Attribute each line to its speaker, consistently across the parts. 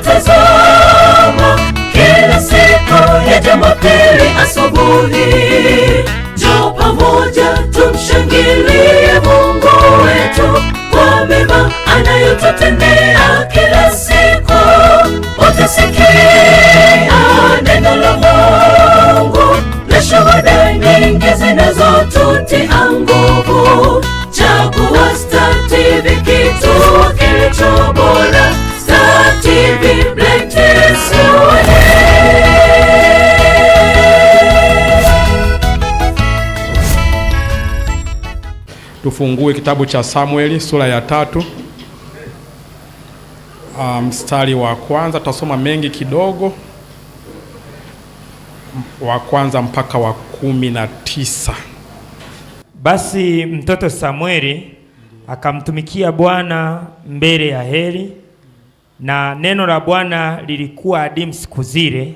Speaker 1: tazama, kila siku ya Jumapili asubuhi. Njoo pamoja tumshangilie Mungu wetu kwa mema anayotutendea kila siku. Utasikia neno la Mungu na shuhuda nyingi zinazotutia nguvu. Chagua Star TV, kituo kilicho bora. Star TV, bless you.
Speaker 2: Tufungue kitabu cha Samueli sura ya 3, mstari wa kwanza. Tutasoma mengi kidogo, wa kwanza mpaka wa 19.
Speaker 3: Basi mtoto Samueli akamtumikia Bwana mbele ya Eli, na neno la Bwana lilikuwa adimu siku zile,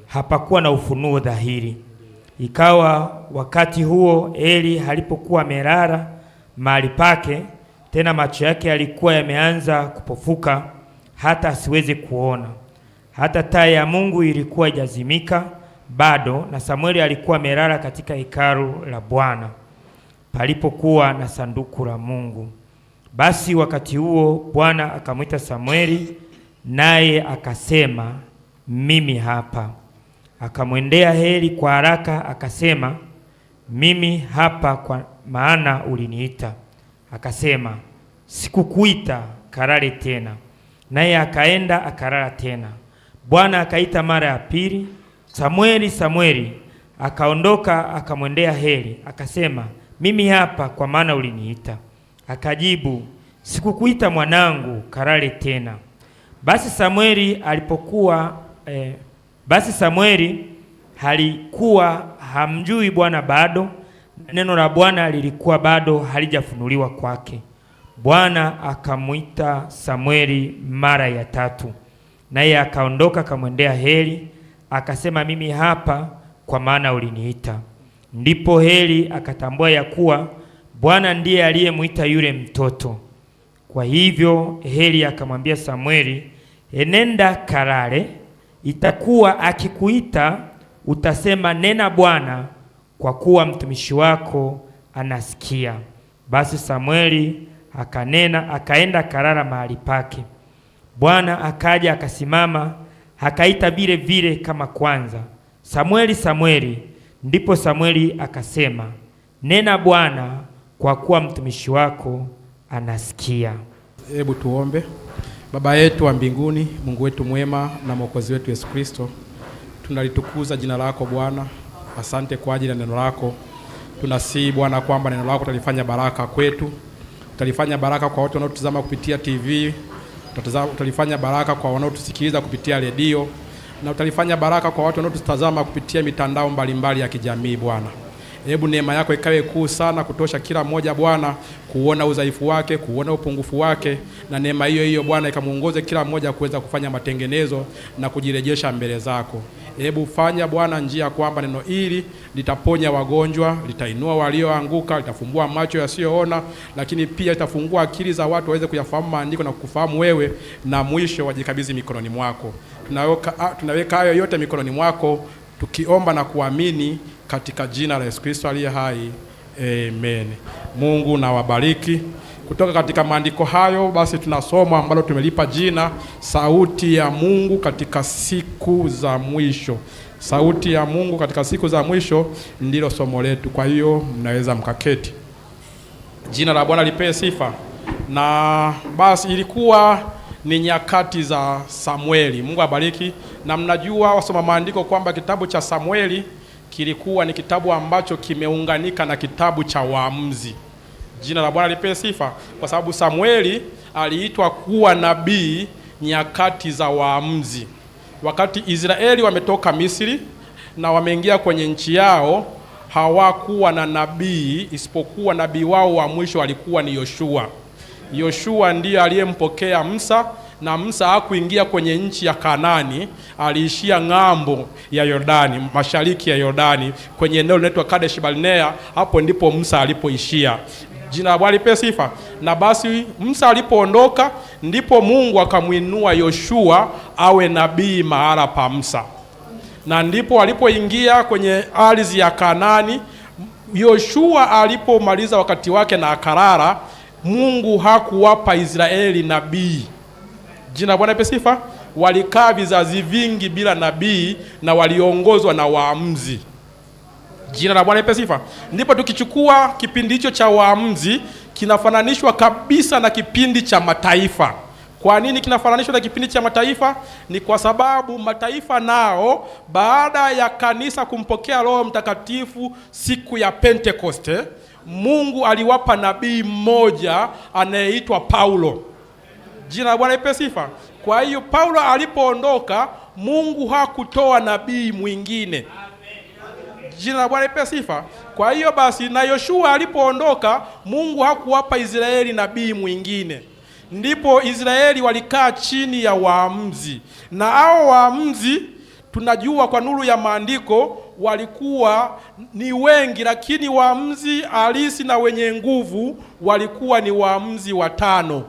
Speaker 3: hapakuwa na ufunuo dhahiri. Ikawa wakati huo Eli alipokuwa amelala mahali pake, tena macho yake yalikuwa yameanza kupofuka hata asiweze kuona. Hata taa ya Mungu ilikuwa haijazimika bado, na Samueli alikuwa amelala katika hekalu la Bwana palipokuwa na sanduku la Mungu. Basi wakati huo Bwana akamwita Samueli, naye akasema, mimi hapa. Akamwendea Eli kwa haraka akasema, mimi hapa, kwa maana uliniita. Akasema, sikukuita, kalale tena. Naye akaenda akalala tena. Bwana akaita mara ya pili, Samueli, Samueli. Akaondoka akamwendea Eli akasema, mimi hapa, kwa maana uliniita. Akajibu, sikukuita mwanangu, kalale tena. Basi Samueli halikuwa hamjui Bwana bado, neno la Bwana lilikuwa bado halijafunuliwa kwake. Bwana akamwita Samueli mara ya 3, naye akaondoka akamwendea Eli akasema, mimi hapa, kwa maana uliniita. Ndipo Eli akatambua ya kuwa Bwana ndiye aliyemwita yule mtoto. Kwa hivyo Eli akamwambia Samueli, enenda kalale, itakuwa akikuita utasema, nena Bwana, kwa kuwa mtumishi wako anasikia. Basi Samueli akaenda kalala mahali pake. Bwana akaja akasimama, akaita vile vile kama kwanza, Samueli, Samueli. Ndipo Samueli akasema, nena Bwana, kwa kuwa mtumishi wako anasikia.
Speaker 2: Hebu tuombe. Baba yetu wa mbinguni, Mungu wetu mwema na Mwokozi wetu Yesu Kristo, tunalitukuza jina lako Bwana. Asante kwa ajili ya neno lako. Tunasihi Bwana kwamba neno lako utalifanya baraka kwetu, utalifanya baraka kwa watu wanaotutazama kupitia TV, utalifanya baraka kwa wanaotusikiliza kupitia redio, na utalifanya baraka kwa watu wanaotutazama kupitia mitandao mbalimbali ya kijamii Bwana. Hebu neema yako ikawe kuu sana kutosha kila mmoja Bwana kuona udhaifu wake, kuona upungufu wake, na neema hiyo hiyo Bwana ikamuongoze kila mmoja kuweza kufanya matengenezo na kujirejesha mbele zako. Hebu fanya Bwana njia kwamba neno hili litaponya wagonjwa, litainua walioanguka, litafumbua macho yasiyoona, lakini pia litafungua akili za watu waweze kuyafahamu maandiko na kukufahamu wewe, na mwisho wajikabidhi mikononi mwako. Tunaweka hayo yote mikononi mwako tukiomba na kuamini katika jina la Yesu Kristo aliye hai. Amen. Mungu na wabariki. Kutoka katika maandiko hayo basi tunasoma ambalo tumelipa jina sauti ya Mungu katika siku za mwisho. Sauti ya Mungu katika siku za mwisho ndilo somo letu. Kwa hiyo mnaweza mkaketi. Jina la Bwana lipewe sifa. Na basi ilikuwa ni nyakati za Samueli. Mungu abariki. Na mnajua wasoma maandiko kwamba kitabu cha Samueli kilikuwa ni kitabu ambacho kimeunganika na kitabu cha Waamuzi. Jina la Bwana lipewe sifa, kwa sababu Samueli aliitwa kuwa nabii nyakati za Waamuzi. Wakati Israeli wametoka Misri na wameingia kwenye nchi yao, hawakuwa na nabii, isipokuwa nabii wao wa mwisho alikuwa ni Yoshua. Yoshua ndiye aliyempokea Musa, na Musa hakuingia kwenye nchi ya Kanaani, aliishia ng'ambo ya Yordani, mashariki ya Yordani, kwenye eneo linaloitwa Kadesh Barnea. Hapo ndipo Musa alipoishia. Jina la Bwana lipewe sifa. Na basi Musa alipoondoka, ndipo Mungu akamuinua Yoshua awe nabii mahala pa Musa. Na ndipo alipoingia kwenye ardhi ya Kanaani. Yoshua alipomaliza wakati wake na akalala, Mungu hakuwapa Israeli nabii. Jina la Bwana lipewe sifa. Walikaa vizazi vingi bila nabii na waliongozwa na waamuzi. Jina la Bwana lipewe sifa. Ndipo tukichukua kipindi hicho cha waamuzi, kinafananishwa kabisa na kipindi cha mataifa. Kwa nini kinafananishwa na kipindi cha mataifa? Ni kwa sababu mataifa nao, baada ya kanisa kumpokea Roho Mtakatifu siku ya Pentekoste, Mungu aliwapa nabii mmoja anayeitwa Paulo. Jina la Bwana lipewe sifa. Kwa hiyo Paulo alipoondoka, Mungu hakutoa nabii mwingine. Jina la Bwana lipewe sifa. Kwa hiyo basi na Yoshua alipoondoka, Mungu hakuwapa Israeli nabii mwingine. Ndipo Israeli walikaa chini ya waamuzi. Na hao waamuzi tunajua kwa nuru ya maandiko walikuwa ni wengi, lakini waamuzi halisi na wenye nguvu walikuwa ni waamuzi 5.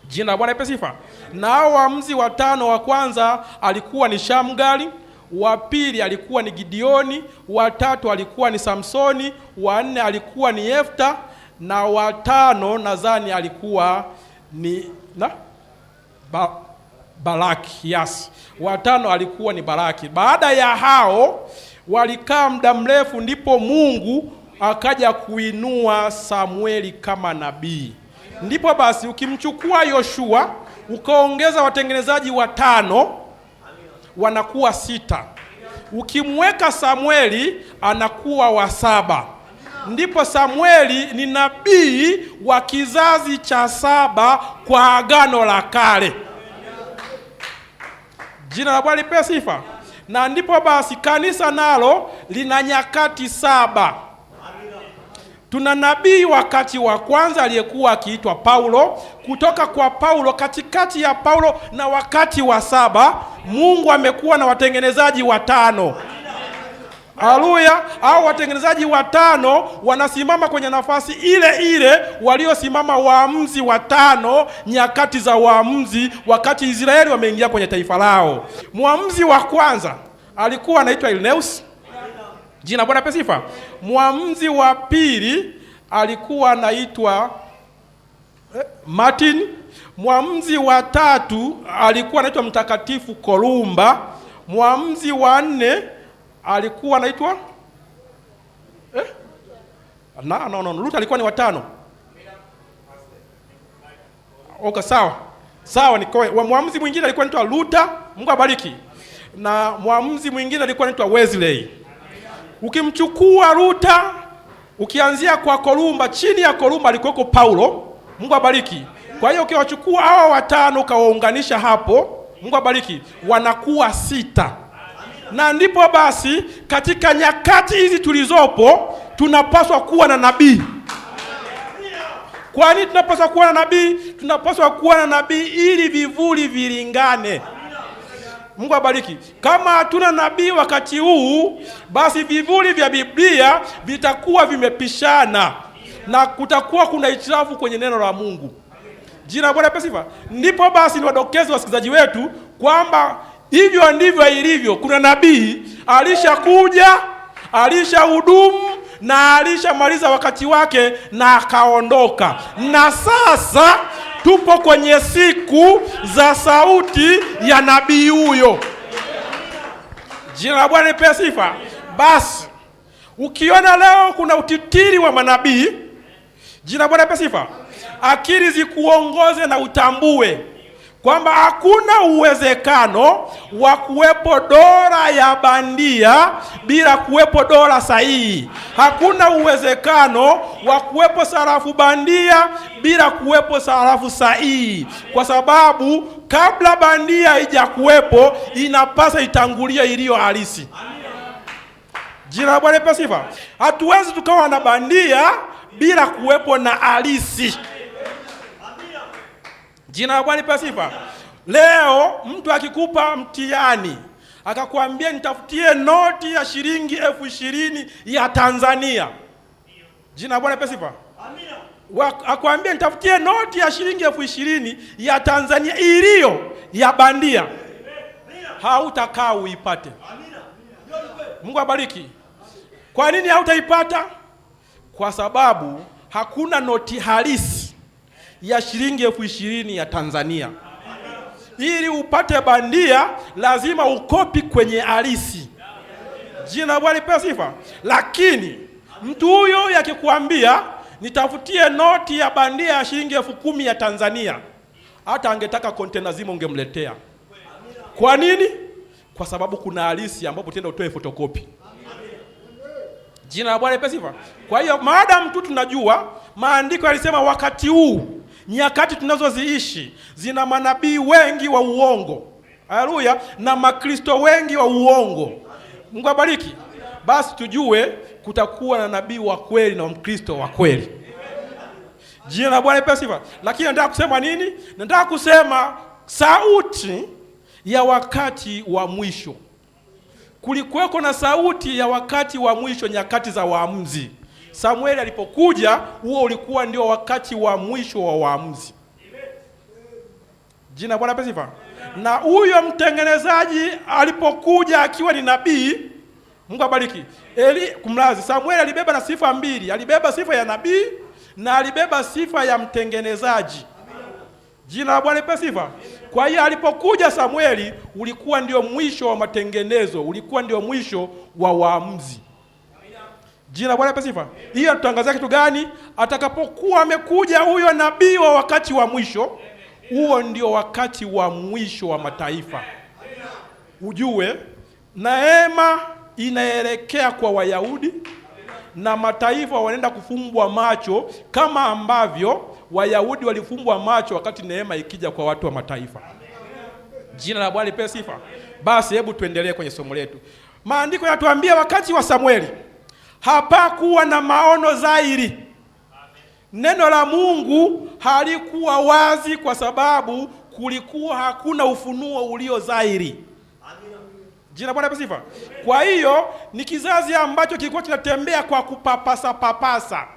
Speaker 2: Jina la Bwana lipewe sifa. Na hao waamuzi 5, wa kwanza alikuwa ni Shamgali, wa pili alikuwa ni Gideoni, wa tatu alikuwa ni Samsoni, wa 4 alikuwa ni Yefta, na wa 5 nadhani alikuwa ni Baraki. Yes. Wa 5 alikuwa ni Baraki. Baada ya hao walikaa muda mrefu, ndipo Mungu akaja kuinua Samueli kama nabii. Ndipo basi ukimchukua Yoshua ukaongeza watengenezaji 5, wanakuwa 6. Ukimweka Samueli anakuwa wa 7. Ndipo Samueli ni nabii wa kizazi cha 7 kwa Agano la Kale. Jina la Bwana lipewe sifa. Na ndipo basi kanisa nalo lina nyakati 7. Tuna nabii wakati wa kwanza aliyekuwa akiitwa Paulo. Kutoka kwa Paulo, katikati ya Paulo na wakati wa 7, Mungu amekuwa na watengenezaji 5. Haleluya! Hao watengenezaji 5 wanasimama kwenye nafasi ile ile waliosimama waamuzi 5 nyakati za waamuzi, wakati Israeli wameingia kwenye taifa lao. Mwamuzi wa kwanza alikuwa anaitwa Ireneus. Jina Bwana lipewe sifa. Mwamuzi wa pili alikuwa anaitwa Martin. Mwamuzi wa 3 alikuwa anaitwa Mtakatifu Kolumba. Mwamuzi wa 4 alikuwa anaitwa Luther alikuwa ni wa 5. Okay, sawa ni mwamuzi mwingine alikuwa anaitwa Luther, Mungu abariki. Na mwamuzi mwingine alikuwa anaitwa Wesley. Ukimchukua Luther, ukianzia kwa Kolumba, chini ya Kolumba alikuwako Paulo, Mungu abariki. Kwa hiyo ukiwachukua hao 5 ukawaunganisha hapo, Mungu abariki, wanakuwa 6. Na ndipo basi katika nyakati hizi tulizopo tunapaswa kuwa na nabii. Kwa nini tunapaswa kuwa na nabii? Tunapaswa kuwa na nabii ili vivuli vilingane. Mungu abariki. Kama hatuna nabii wakati huu, basi vivuli vya Biblia vitakuwa vimepishana na kutakuwa kuna hitilafu kwenye neno la Mungu. Jina Bwana lipewe sifa. Ndipo basi niwadokeze wasikilizaji wetu kwamba hivyo ndivyo ilivyo. Kuna nabii alishakuja, alishahudumu na alishamaliza wakati wake na akaondoka. Na sasa tupo kwenye siku za sauti ya nabii huyo. Jina la Bwana lipewe sifa. Basi ukiona leo kuna utitiri wa manabii, jina la Bwana lipewe sifa, akili zikuongoze na utambue kwamba hakuna uwezekano wa kuwepo dola ya bandia bila kuwepo dola sahihi. Hakuna uwezekano wa kuwepo sarafu bandia bila kuwepo sarafu sahihi, kwa sababu kabla bandia haijakuwepo inapasa itangulie iliyo halisi. Jina la Bwana lipewe sifa. Hatuwezi tukawa na bandia bila kuwepo na halisi. Jina la Bwana lipewe sifa. Leo mtu akikupa mtihani akakwambia nitafutie noti ya shilingi 20,000 ya Tanzania, jina la Bwana lipewe sifa, akwambia nitafutie noti ya shilingi 20,000 ya Tanzania iliyo ya bandia, hautakaa uipate. Mungu abariki. Kwa nini hautaipata? Kwa sababu hakuna noti halisi ya shilingi 20,000 ya Tanzania. Ili upate bandia lazima ukopi kwenye halisi. Jina Bwana lipewe sifa. Lakini mtu huyo yakikwambia nitafutie noti ya bandia ya shilingi 10,000 ya Tanzania, hata angetaka kontena zima ungemletea. Kwa nini? Kwa sababu kuna halisi ambapo tenda utoe fotokopi. Jina la Bwana lipewe sifa. Kwa hiyo maadamu tu tunajua maandiko yalisema wakati huu, nyakati tunazoziishi zina manabii wengi wa uongo. Haleluya, na makristo wengi wa uongo. Mungu abariki. Basi tujue kutakuwa na nabii wa kweli na mkristo wa kweli. Jina la Bwana lipewe sifa. Lakini nataka kusema nini? Nataka kusema sauti ya wakati wa mwisho. Kulikuweko na sauti ya wakati wa mwisho nyakati za waamuzi. Samueli alipokuja, huo ulikuwa ndio wakati wa mwisho wa waamuzi. Jina Bwana lipewe sifa. Na huyo mtengenezaji alipokuja akiwa ni nabii, Mungu abariki. Samueli alibeba na sifa mbili. Alibeba sifa ya nabii na alibeba sifa ya mtengenezaji. Jina la Bwana lipewe sifa. Kwa hiyo alipokuja Samueli ulikuwa ndio mwisho wa matengenezo, ulikuwa ndio mwisho wa waamuzi. Jina la Bwana lipewe sifa. Hiyo tutangazia kitu gani? Atakapokuwa amekuja huyo nabii wa wakati wa mwisho, huo ndio wakati wa mwisho wa mataifa. Ujue neema inaelekea kwa Wayahudi na mataifa wanaenda kufumbwa macho kama ambavyo Wayahudi walifumbwa macho wakati neema ikija kwa watu wa mataifa. Jina la Bwana lipewe sifa. Basi hebu tuendelee kwenye somo letu. Maandiko yanatuambia wakati wa Samueli hapakuwa na maono dhahiri. Neno la Mungu halikuwa wazi kwa sababu kulikuwa hakuna ufunuo ulio dhahiri. Jina Bwana lipewe sifa. Kwa hiyo ni kizazi ambacho kilikuwa kinatembea kwa kupapasa papasa.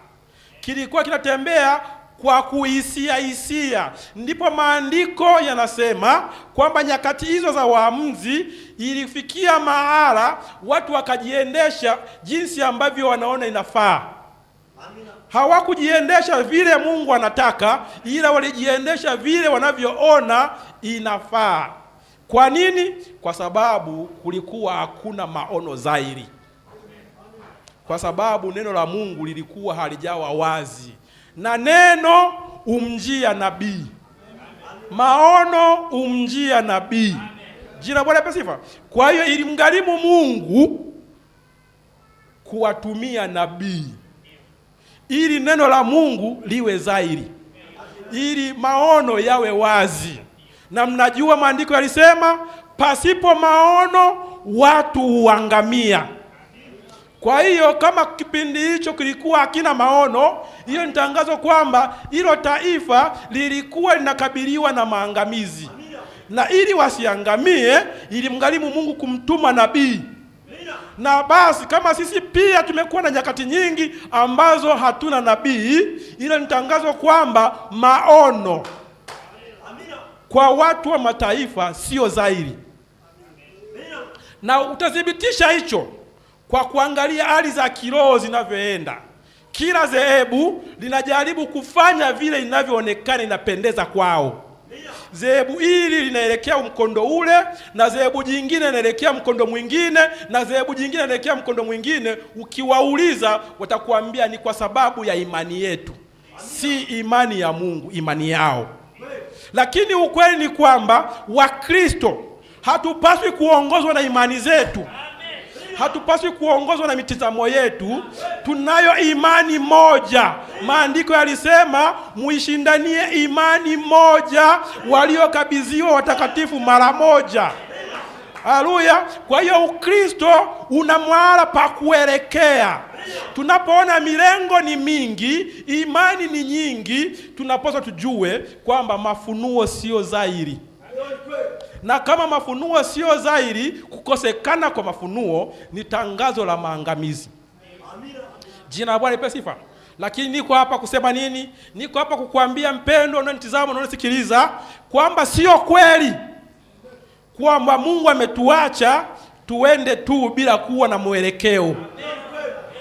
Speaker 2: Kilikuwa kinatembea kwa kuhisia. Ndipo maandiko yanasema kwamba nyakati hizo za waamuzi ilifikia mahala watu wakajiendesha jinsi ambavyo wanaona inafaa. Hawakujiendesha vile Mungu anataka, ila walijiendesha vile wanavyoona inafaa. Kwa nini? Kwa sababu kulikuwa hakuna maono dhahiri. Kwa sababu neno la Mungu lilikuwa halijawa wazi. Na neno umjia nabii. Maono umjia nabii. Jina Bwana lipewe sifa. Kwa hiyo ilimgharimu Mungu kuwatumia nabii ili neno la Mungu liwe dhahiri, ili maono yawe wazi. Na mnajua maandiko yalisema pasipo maono watu huangamia. Kwa hiyo kama kipindi hicho kilikuwa hakina maono, hiyo ni tangazo kwamba hilo taifa lilikuwa linakabiliwa na maangamizi. Na ili wasiangamie, ilimgharimu Mungu kumtuma nabii. Na basi kama sisi pia tumekuwa na nyakati nyingi ambazo hatuna nabii, hilo ni tangazo kwamba maono kwa watu wa mataifa sio dhahiri. Na utadhibitisha hicho kwa kuangalia hali za kiroho zinavyoenda. Kila dhehebu linajaribu kufanya vile inavyoonekana inapendeza kwao. Dhehebu hili linaelekea mkondo ule, na dhehebu jingine linaelekea mkondo mwingine, na dhehebu jingine linaelekea mkondo mwingine. Ukiwauliza watakuambia ni kwa sababu ya imani yetu, si imani ya Mungu, imani yao. Lakini ukweli ni kwamba Wakristo hatupaswi kuongozwa na imani zetu. Hatupaswi kuongozwa na mitazamo yetu. Tunayo imani moja. Maandiko yalisema muishindanie imani moja waliokabidhiwa watakatifu mara moja. Haleluya. Kwa hiyo Ukristo una mahala pa kuelekea. Tunapoona milengo ni mingi, imani ni nyingi, tunapaswa tujue kwamba mafunuo sio dhahiri. Na kama mafunuo sio dhahiri, kukosekana kwa mafunuo ni tangazo la maangamizi. Jina la Bwana lipewe sifa. Lakini niko hapa kusema nini? Niko hapa kukuambia mpendwa unanitazama na unanisikiliza kwamba sio kweli kwamba Mungu ametuacha tuende tu bila kuwa na mwelekeo.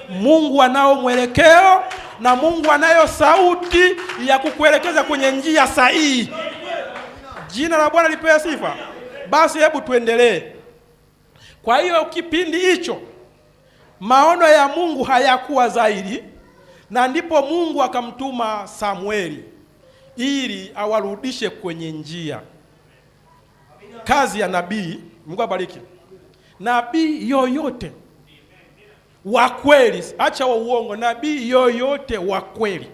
Speaker 2: Mungu anao mwelekeo na Mungu anayo sauti ya kukuelekeza kwenye njia sahihi. Jina la Bwana lipewe sifa. Basi hebu tuendelee. Kwa hiyo kipindi hicho maono ya Mungu hayakuwa zaidi, na ndipo Mungu akamtuma Samueli ili awarudishe kwenye njia. Kazi ya nabii, Mungu abariki. Nabii yoyote wa kweli, acha wa uongo, nabii yoyote wa kweli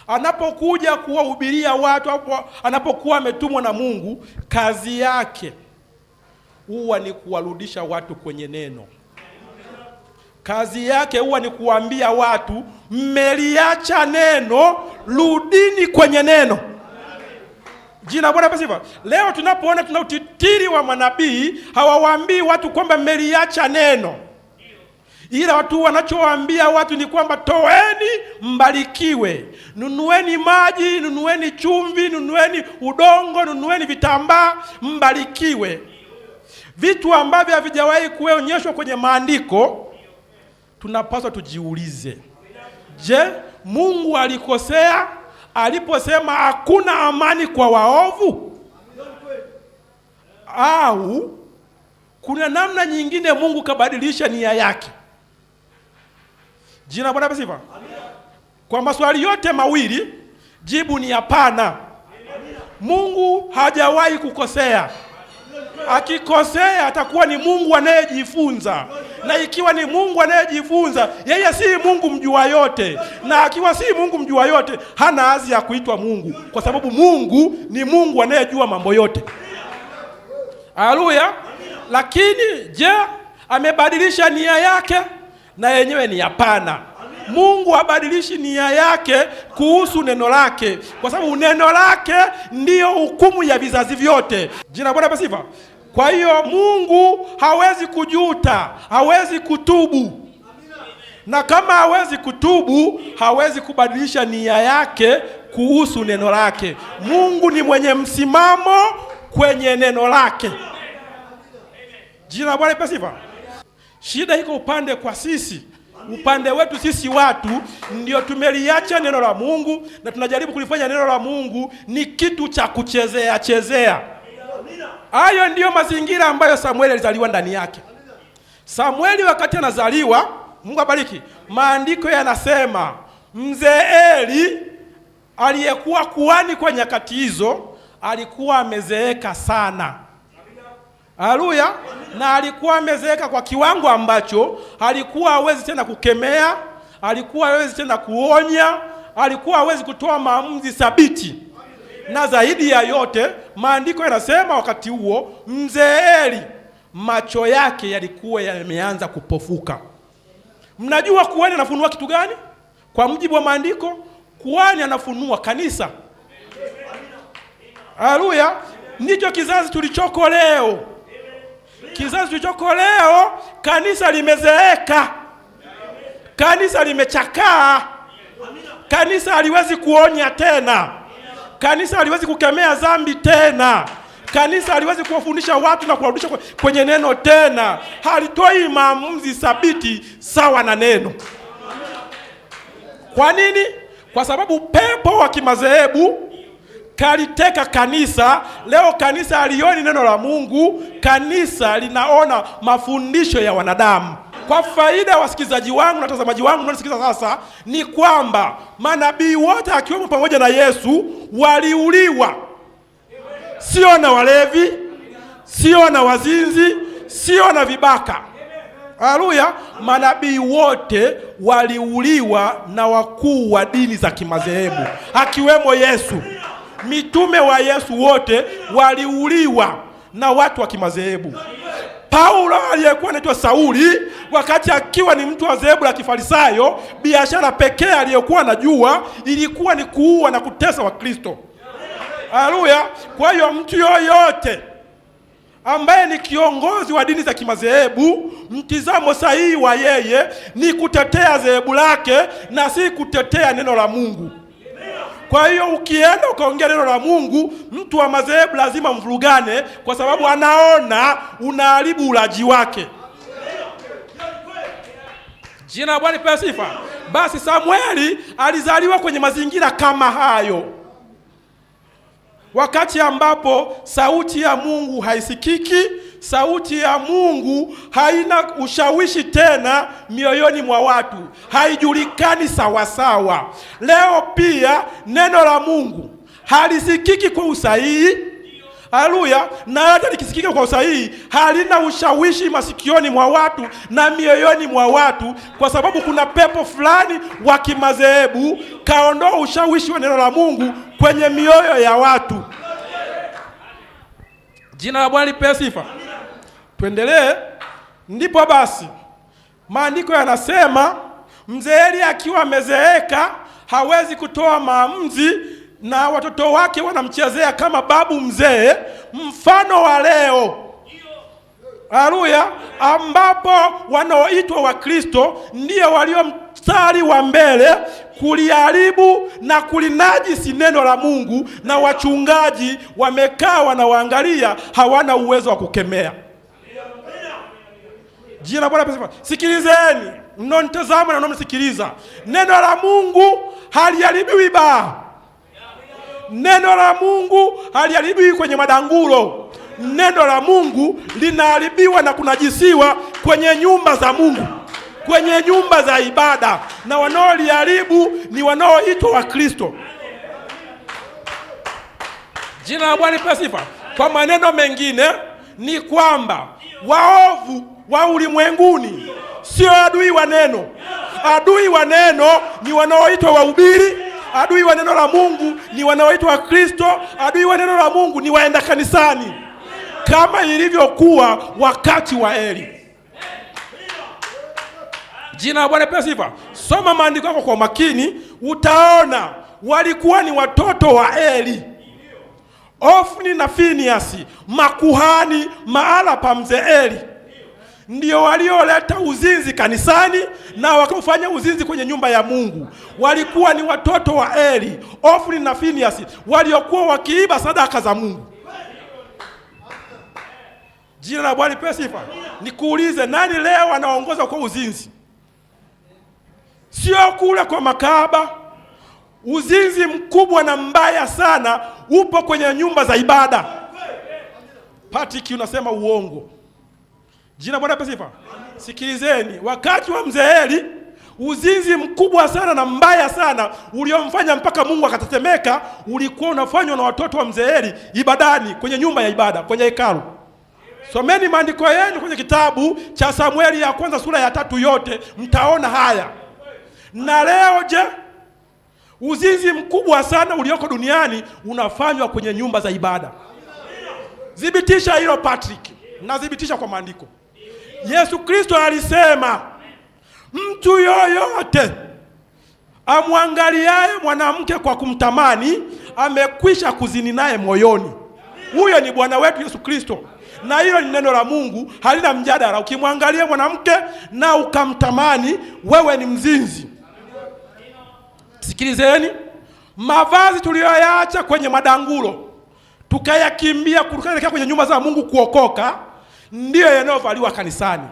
Speaker 2: anapokuja kuwahubiria watu, anapokuwa ametumwa na Mungu, kazi yake huwa ni kuwarudisha watu kwenye neno. Kazi yake huwa ni kuambia watu, mmeliacha neno, rudini kwenye neno. Jina Bwana pasifa. Leo tunapoona tuna utitiri wa manabii, hawawaambii watu kwamba mmeliacha neno, ila watu wanachowaambia watu ni kwamba toeni mbarikiwe, nunueni maji, nunueni chumvi, nunueni udongo, nunueni vitambaa, mbarikiwe. Vitu ambavyo havijawahi kuonyeshwa kwenye maandiko. Tunapaswa tujiulize, je, Mungu alikosea aliposema hakuna amani kwa waovu? Au kuna namna nyingine Mungu kabadilisha nia yake? Jina Bwana sifa. Kwa maswali yote mawili jibu ni hapana. Mungu hajawahi kukosea. Akikosea atakuwa ni Mungu anayejifunza, na ikiwa ni Mungu anayejifunza, yeye si Mungu mjua yote, na akiwa si Mungu mjua yote hana hazi ya kuitwa Mungu, kwa sababu Mungu ni Mungu anayejua mambo yote. Haleluya. Lakini je, amebadilisha nia yake? Na yenyewe ni hapana. Mungu habadilishi nia yake kuhusu neno lake, kwa sababu neno lake ndiyo hukumu ya vizazi vyote. Jina Bwana sifa. Kwa hiyo Mungu hawezi kujuta, hawezi kutubu. Na kama hawezi kutubu, hawezi kubadilisha nia yake kuhusu neno lake. Mungu ni mwenye msimamo kwenye neno lake. Jina Bwana sifa. Shida iko upande kwa sisi. Upande wetu sisi watu ndio tumeliacha neno la Mungu, na tunajaribu kulifanya neno la Mungu ni kitu cha kuchezea chezea. Hayo ndiyo mazingira ambayo Samueli alizaliwa ndani yake. Samueli wakati anazaliwa, Mungu abariki, maandiko yanasema mzee Eli aliyekuwa kuhani kwa nyakati hizo alikuwa amezeeka sana. Haleluya. Na alikuwa amezeeka kwa kiwango ambacho alikuwa hawezi tena kukemea, alikuwa hawezi tena kuonya, alikuwa hawezi kutoa maamuzi thabiti. Na zaidi ya yote, maandiko yanasema wakati huo mzee Eli macho yake yalikuwa yameanza kupofuka. Mnajua kuhani anafunua kitu gani? Kwa mujibu wa maandiko, kuhani anafunua kanisa. Haleluya. Ndicho kizazi tulichoko leo. Kizazi tulichoko leo, kanisa limezeeka. Kanisa limechakaa. Kanisa haliwezi kuonya tena. Kanisa haliwezi kukemea dhambi tena. Kanisa haliwezi kuwafundisha watu na kuwarudisha kwenye neno tena. Halitoi maamuzi thabiti sawa na neno. Kwa nini? Kwa sababu pepo wa kimadhehebu kaliteka kanisa. Leo kanisa halioni neno la Mungu, kanisa linaona mafundisho ya wanadamu. Kwa faida ya wasikilizaji wangu na watazamaji wangu mnaosikiza sasa, ni kwamba manabii wote akiwemo pamoja na Yesu waliuliwa. Sio na walevi, sio na wazinzi, sio na vibaka. Haleluya. Manabii wote waliuliwa na wakuu wa dini za kimadhehebu akiwemo Yesu. Mitume wa Yesu wote waliuliwa na watu wa kimadhehebu. Paulo aliyekuwa anaitwa Sauli, wakati akiwa ni mtu wa dhehebu la Kifarisayo, biashara pekee aliyokuwa anajua ilikuwa ni kuua na kutesa Wakristo. Haleluya. Kwa hiyo mtu yoyote ambaye ni kiongozi wa dini za kimadhehebu, mtizamo sahihi wa yeye ni kutetea dhehebu lake na si kutetea neno la Mungu. Kwa hiyo ukienda ukaongea neno la Mungu, mtu wa madhehebu lazima mvurugane, kwa sababu anaona unaharibu ulaji wake. Jina la Bwana lipewe sifa. Basi Samueli alizaliwa kwenye mazingira kama hayo, wakati ambapo sauti ya Mungu haisikiki, sauti ya Mungu haina ushawishi tena mioyoni mwa watu, haijulikani sawa sawa. Leo pia neno la Mungu halisikiki kwa usahihi. Haleluya. Na hata likisikika kwa usahihi, halina ushawishi masikioni mwa watu na mioyoni mwa watu, kwa sababu kuna pepo fulani wa kimadhehebu kaondoa ushawishi wa neno la Mungu kwenye mioyo ya watu. Jina la Bwana lipewe sifa. Tuendelee. Ndipo basi maandiko yanasema mzee Eli akiwa amezeeka hawezi kutoa maamuzi, na watoto wake wanamchezea kama babu mzee, mfano wa leo. Haleluya. Ambapo wanaoitwa Wakristo ndio walio mstari wa mbele kuliharibu na kulinajisi neno la Mungu, na wachungaji wamekaa wanawaangalia, hawana uwezo wa kukemea. Jina la Bwana lipewe sifa. Sikilizeni, mnaonitazama na mnaonisikiliza, neno la Mungu haliharibiwi baa. Neno la Mungu haliharibiwi kwenye madangulo. Neno la Mungu linaharibiwa na kunajisiwa kwenye nyumba za Mungu, kwenye nyumba za ibada, na wanaoliharibu ni wanaoitwa Wakristo. Jina la Bwana lipewe sifa. Kwa maneno mengine ni kwamba waovu wa ulimwenguni sio adui wa neno. Adui wa neno ni wanaoitwa wahubiri. Adui wa neno la Mungu ni wanaoitwa Wakristo. Adui wa neno la Mungu ni waenda kanisani, kama ilivyokuwa wakati wa Eli. Jina la Bwana lipewe sifa. Soma maandiko yako kwa makini, utaona walikuwa ni watoto wa Eli. Ofni na Finiasi, makuhani mahala pa mzee Eli, ndio walioleta uzinzi kanisani na wakafanya uzinzi kwenye nyumba ya Mungu. Walikuwa ni watoto wa Eli, Ofni na Finiasi, waliokuwa wakiiba sadaka za Mungu. Jina la Bwana lipewe sifa. Nikuulize, nani leo anaongoza kwa uzinzi? Sio kule kwa makahaba. Uzinzi mkubwa na mbaya sana upo kwenye nyumba za ibada. Patrick, unasema uongo. Jina la Bwana lipewe sifa. Sikilizeni, wakati wa mzee Eli, uzinzi mkubwa sana na mbaya sana uliomfanya mpaka Mungu akatetemeka ulikuwa unafanywa na watoto wa mzee Eli ibadani, kwenye nyumba ya ibada, kwenye hekalu. Someni maandiko yenu kwenye kitabu cha Samueli ya kwanza sura ya 3 yote, mtaona haya. Na leo je, uzinzi mkubwa sana ulioko duniani unafanywa kwenye nyumba za ibada. Thibitisha hilo Patrick. Nathibitisha kwa maandiko. Yesu Kristo alisema, mtu yoyote amwangaliaye mwanamke kwa kumtamani amekwisha kuzini naye moyoni. Huyo ni Bwana wetu Yesu Kristo, na hilo ni neno la Mungu, halina mjadala. Ukimwangalia mwanamke na ukamtamani, wewe ni mzinzi. Sikilizeni, mavazi tuliyoyaacha kwenye madangulo tukayakimbia kuelekea kwenye nyumba za Mungu kuokoka, ndiyo yanayovaliwa kanisani.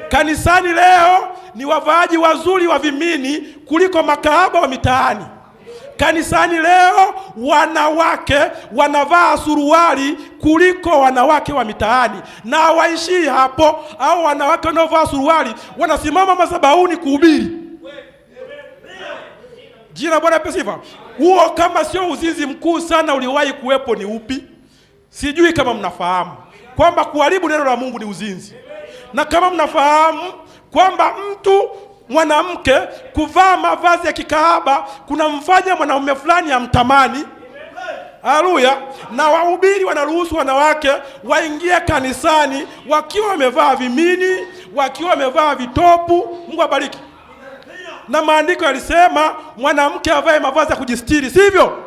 Speaker 2: Kanisani leo ni wavaaji wazuri wa vimini kuliko makahaba wa mitaani. Kanisani leo wanawake wanavaa suruali kuliko wanawake wa mitaani, na hawaishii hapo. Au wanawake wanaovaa suruali wanasimama madhabahuni kuhubiri. Jina Bwana lipewe sifa. Huo kama sio uzinzi mkuu sana uliwahi kuwepo ni upi? Sijui kama mnafahamu kwamba kuharibu neno la Mungu ni uzinzi. Na kama mnafahamu kwamba mtu mwanamke kuvaa mavazi ya kikahaba kunamfanya mwanaume fulani amtamani. Haleluya. Na wahubiri wanaruhusu wanawake waingie kanisani wakiwa wamevaa vimini, wakiwa wamevaa vitopu. Mungu abariki. Na maandiko yalisema mwanamke avae mavazi ya kujistiri, sivyo?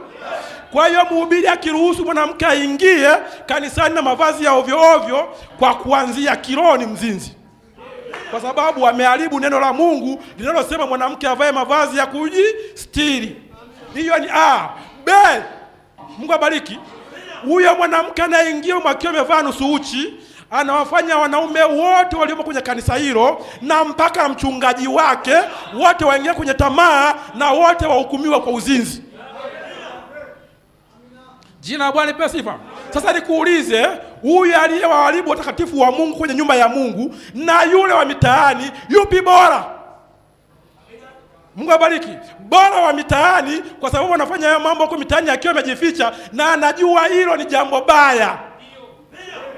Speaker 2: Kwa hiyo mhubiri akiruhusu mwanamke aingie kanisani na mavazi ya ovyo ovyo, kwa kuanzia kiroho ni mzinzi, kwa sababu ameharibu neno la Mungu linalosema mwanamke avae mavazi ya kujistiri. Hiyo ni B. Mungu abariki. Huyo mwanamke anaingia mwakiwa amevaa nusu uchi, anawafanya wanaume wote waliomo kwenye kanisa hilo na mpaka mchungaji wake wote waingia kwenye tamaa na wote wahukumiwa kwa uzinzi. Jina la Bwana lipewe sifa. Sasa nikuulize, huyu aliyewaharibu watakatifu wa Mungu kwenye nyumba ya Mungu na yule wa mitaani, yupi bora? Mungu abariki. Bora wa mitaani, kwa sababu anafanya hayo mambo huko mitaani akiwa amejificha na anajua hilo ni jambo baya.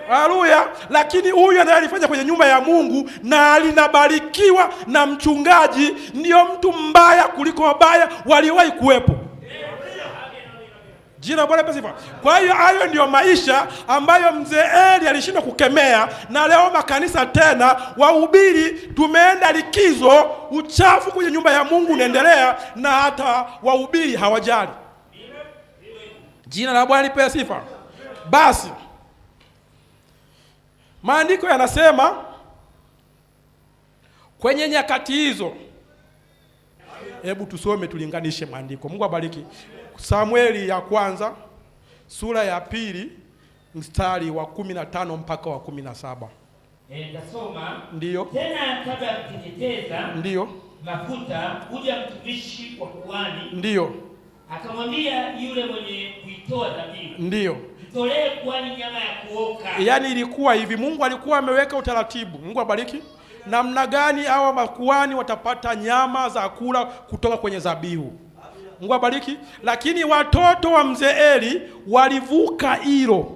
Speaker 2: Haleluya. Lakini huyu anayefanya kwenye nyumba ya Mungu na linabarikiwa na mchungaji, ndio mtu mbaya kuliko wabaya waliowahi kuwepo. Jina Bwana pesifa. Kwa hiyo hayo ndio maisha ambayo mzee Eli alishindwa kukemea, na leo makanisa tena wahubiri tumeenda likizo, uchafu kwenye nyumba ya Mungu unaendelea na hata wahubiri hawajali. Jina la Bwana lipewe sifa. Basi maandiko yanasema kwenye nyakati hizo, hebu tusome tulinganishe maandiko. Mungu abariki. Samueli ya kwanza sura ya 2 mstari wa 15 mpaka wa 17.
Speaker 3: Nasoma.
Speaker 2: Ndiyo.
Speaker 3: Tena kabla ya kuteketeza
Speaker 2: ndiyo
Speaker 3: mafuta kuja mtumishi wa kuhani.
Speaker 2: Ndiyo.
Speaker 3: Akamwambia yule mwenye kuitoa dhabihu.
Speaker 2: Ndiyo.
Speaker 3: Mtolee kuhani nyama ya kuoka.
Speaker 2: Yaani ilikuwa hivi, Mungu alikuwa ameweka utaratibu. Mungu abariki. Namna gani hawa makuhani watapata nyama za kula kutoka kwenye dhabihu. Mungu abariki. Lakini watoto wa mzee Eli walivuka hilo,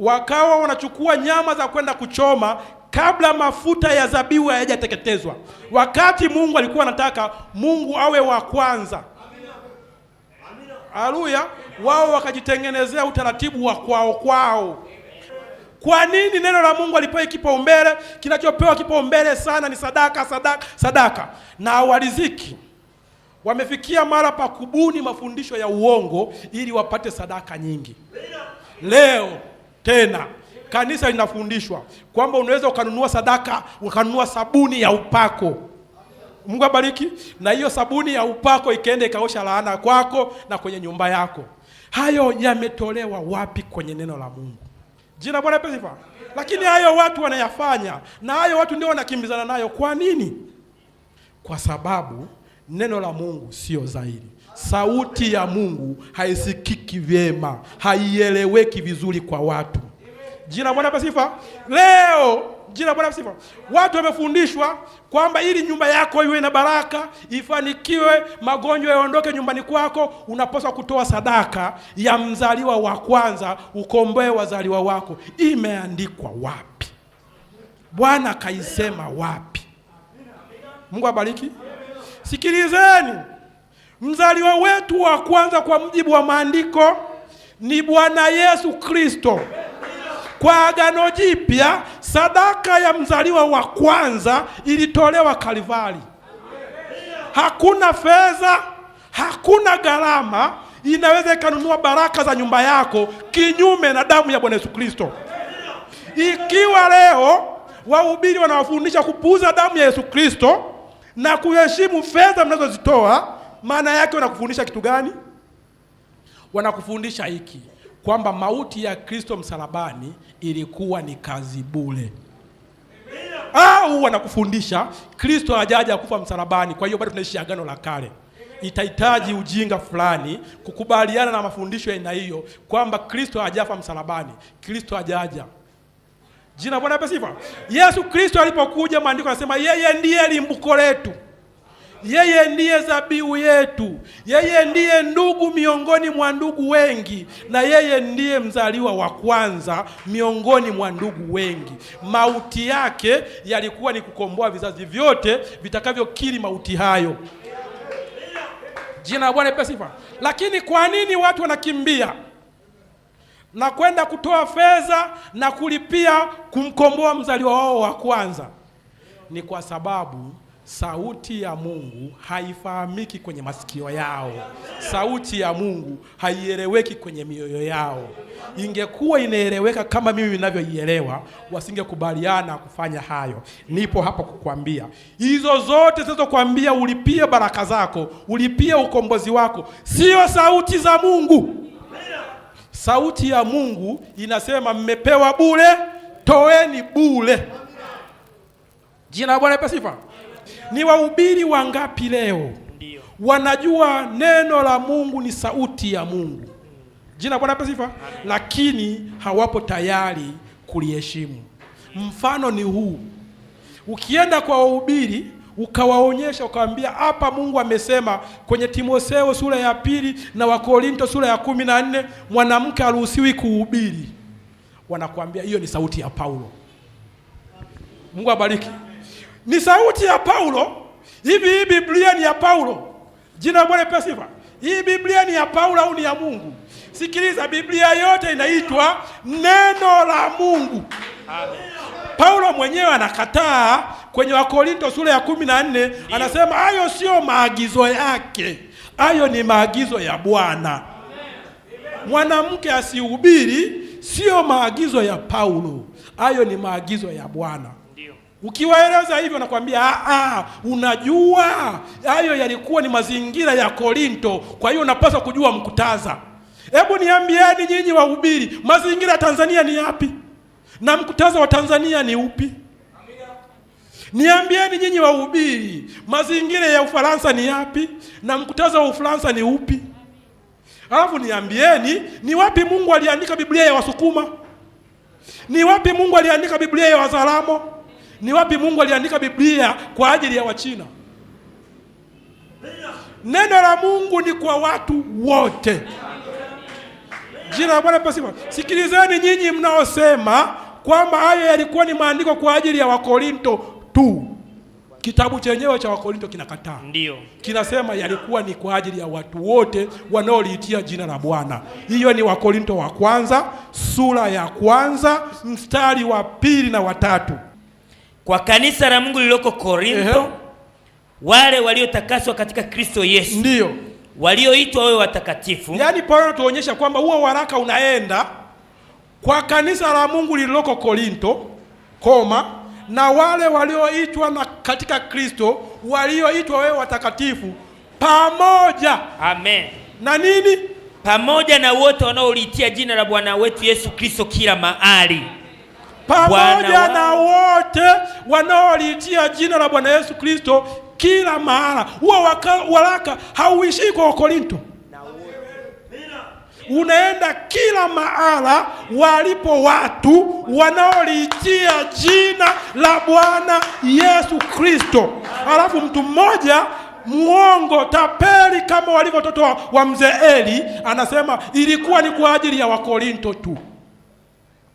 Speaker 2: wakawa wanachukua nyama za kwenda kuchoma kabla mafuta ya dhabihu hayajateketezwa, wakati Mungu alikuwa anataka Mungu awe wa kwanza. Haleluya. Wao wakajitengenezea utaratibu wa kwao. Kwa nini neno la Mungu alipewa kipaumbele? Kinachopewa kipaumbele sana ni sadaka na waliziki. Wamefikia mara pa kubuni mafundisho ya uongo ili wapate sadaka nyingi. Leo tena kanisa linafundishwa kwamba unaweza ukanunua sadaka, ukanunua sabuni ya upako. Mungu abariki. Na hiyo sabuni ya upako ikaenda ikaosha laana kwako na kwenye nyumba yako. Hayo yametolewa wapi kwenye neno la Mungu? Jina Bwana pesifa. Lakini hayo watu wanayafanya, na hayo watu ndio wanakimbizana nayo. Kwa nini? Kwa sababu neno la Mungu sio dhahiri. Sauti ya Mungu haisikiki vyema, haieleweki vizuri kwa watu. Jina Bwana pesifa. Leo jina Bwana pesifa. Watu wamefundishwa kwamba ili nyumba yako iwe na baraka, ifanikiwe, magonjwa yaondoke nyumbani kwako, unapaswa kutoa sadaka ya mzaliwa wa kwanza, ukomboe wazaliwa wako. Imeandikwa wapi? Bwana kaisema wapi? Mungu abariki. Sikilizeni, mzaliwa wetu wa kwanza kwa mujibu wa maandiko ni Bwana Yesu Kristo. Kwa Agano Jipya, sadaka ya mzaliwa wa kwanza ilitolewa Kalvari. Hakuna fedha, hakuna gharama inaweza ikanunua baraka za nyumba yako kinyume na damu ya Bwana Yesu Kristo. Ikiwa leo wahubiri wanawafundisha kupuuza damu ya Yesu Kristo na kuheshimu fedha mnazozitoa, maana yake wanakufundisha kitu gani? Wanakufundisha hiki, kwamba mauti ya Kristo msalabani ilikuwa ni kazi bure. Au wanakufundisha Kristo hajaja kufa msalabani, kwa hiyo bado tunaishi agano la kale. Itahitaji ujinga fulani kukubaliana na mafundisho ya aina hiyo kwamba Kristo hajafa msalabani, Kristo hajaja. Jina Bwana pesifa. Yesu Kristo alipokuja, maandiko yanasema yeye ndiye limbuko letu. Yeye ndiye dhabihu yetu. Yeye ndiye ndugu miongoni mwa ndugu wengi, na yeye ndiye mzaliwa wa kwanza miongoni mwa ndugu wengi. Mauti yake yalikuwa ni kukomboa vizazi vyote vitakavyokiri mauti hayo. Jina la Bwana pesifa. Lakini kwa nini watu wanakimbia na kwenda kutoa fedha na kulipia kumkomboa mzaliwa wao wa kwanza? Ni kwa sababu sauti ya Mungu haifahamiki kwenye masikio yao. Sauti ya Mungu haieleweki kwenye mioyo yao. Ingekuwa inaeleweka kama mimi ninavyoielewa, wasingekubaliana kufanya hayo. Nipo hapa kukwambia, hizo zote zinazokuambia ulipie baraka zako, ulipie ukombozi wako, sio sauti za Mungu. Sauti ya Mungu inasema mmepewa bure, toeni bure. Jina la Bwana lipe sifa. Ni wahubiri wangapi leo wanajua neno la Mungu ni sauti ya Mungu? Jina la Bwana lipe sifa. Lakini hawapo tayari kuliheshimu. Mfano ni huu. Ukienda kwa wahubiri ukawaonyesha, ukawaambia hapa Mungu amesema kwenye Timotheo sura ya 2 na Wakorinto sura ya 14 mwanamke haruhusiwi kuhubiri, wanakuambia hiyo ni sauti ya Paulo. Mungu abariki. Ni sauti ya Paulo. Hii Biblia ni ya Paulo? Jina la Bwana lipe sifa. Hii Biblia ni ya Paulo au ni ya Mungu? Sikiliza, Biblia yote inaitwa neno la Mungu. Amen. Paulo mwenyewe anakataa kwenye Wakorinto sura ya 14, anasema hayo sio maagizo yake, hayo ni maagizo ya Bwana. Mwanamke asihubiri sio maagizo ya Paulo, hayo ni maagizo ya Bwana. Ukiwaeleza hivyo nakwambia unajua hayo yalikuwa ni mazingira ya Korinto, kwa hiyo unapaswa kujua mkutaza. Hebu niambieni nyinyi wahubiri, mazingira ya Tanzania ni yapi? Na mkutaza wa Tanzania ni upi? Niambieni nyinyi wahubiri, mazingira ya Ufaransa ni yapi? Na mkutaza wa Ufaransa ni upi? Alafu niambieni, ni wapi Mungu aliandika Biblia ya Wasukuma? Ni wapi Mungu aliandika Biblia ya Wazaramo? Ni wapi Mungu aliandika Biblia kwa ajili ya Wachina? Neno la Mungu ni kwa watu wote. Jina la Bwana lipe sifa. Sikilizeni nyinyi mnaosema kwamba hayo yalikuwa ni maandiko kwa ajili ya Wakorinto tu. Kitabu chenyewe cha Wakorinto kinakataa. Ndio. Kinasema yalikuwa ni kwa ajili ya watu wote wanaoliitia jina la Bwana. Hiyo ni Wakorinto wa kwanza sura ya 1 mstari wa 2 na wa 3.
Speaker 3: Kwa kanisa la Mungu lililoko Korinto, wale waliotakaswa katika Kristo Yesu. Ndio. Walioitwa wewe watakatifu.
Speaker 2: Yaani Paulo tuonyesha kwamba huo waraka unaenda kwa kanisa la Mungu lililoko Korinto, na wale walioitwa na katika Kristo, walioitwa wewe watakatifu pamoja.
Speaker 3: Amen.
Speaker 2: Na nini?
Speaker 3: Pamoja na wote wanaoliitia jina la Bwana wetu Yesu Kristo kila mahali.
Speaker 2: Pamoja na wote wanaoliitia jina la Bwana Yesu Kristo kila mahali. Huo waraka hauishii kwa Korinto. Unaenda kila mahala walipo watu wanaoliitia jina la Bwana Yesu Kristo. Alafu mtu mmoja muongo tapeli kama walivyo watoto wa mzee Eli anasema ilikuwa ni kwa ajili ya Wakorinto tu.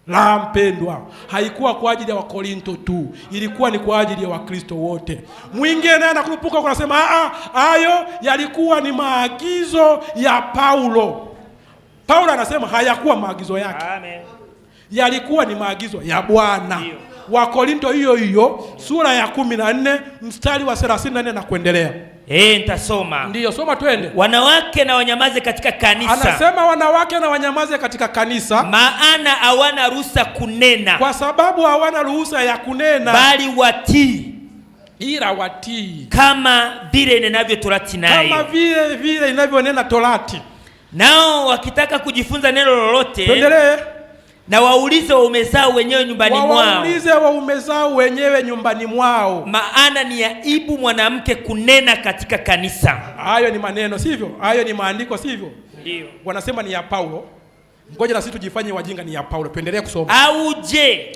Speaker 2: La mpendwa, haikuwa kwa ajili ya Wakorinto tu, ilikuwa ni kwa ajili ya Wakristo wote. Mwingine naye anakurupuka kunasema hayo yalikuwa ni maagizo ya Paulo. Paulo anasema hayakuwa maagizo yake. Amen. Yalikuwa ni maagizo ya Bwana. Wakorinto hiyo sura ya 14 mstari wa 34 na kuendelea.
Speaker 3: Nitasoma.
Speaker 2: Ndiyo, soma twende.
Speaker 3: Wanawake na wanyamaze katika kanisa.
Speaker 2: Anasema wanawake na wanyamaze katika kanisa.
Speaker 3: Maana hawana ruhusa kunena.
Speaker 2: Kwa sababu hawana ruhusa ya kunena.
Speaker 3: Bali watii.
Speaker 2: Ila watii.
Speaker 3: Kama vile inavyo Torati nayo.
Speaker 2: Kama vile inavyonena Torati.
Speaker 3: Nao wakitaka kujifunza neno lolote.
Speaker 2: Tuendelee.
Speaker 3: Na waulize waume zao wenyewe nyumbani mwao.
Speaker 2: Waulize waume zao wenyewe nyumbani mwao.
Speaker 3: Maana ni aibu mwanamke kunena katika kanisa.
Speaker 2: Hayo ni maneno sivyo? Hayo ni maandiko sivyo?
Speaker 3: Ndio.
Speaker 2: Wanasema ni ya Paulo. Ngoja na sisi tujifanye wajinga, ni ya Paulo. Tuendelee kusoma.
Speaker 3: Au je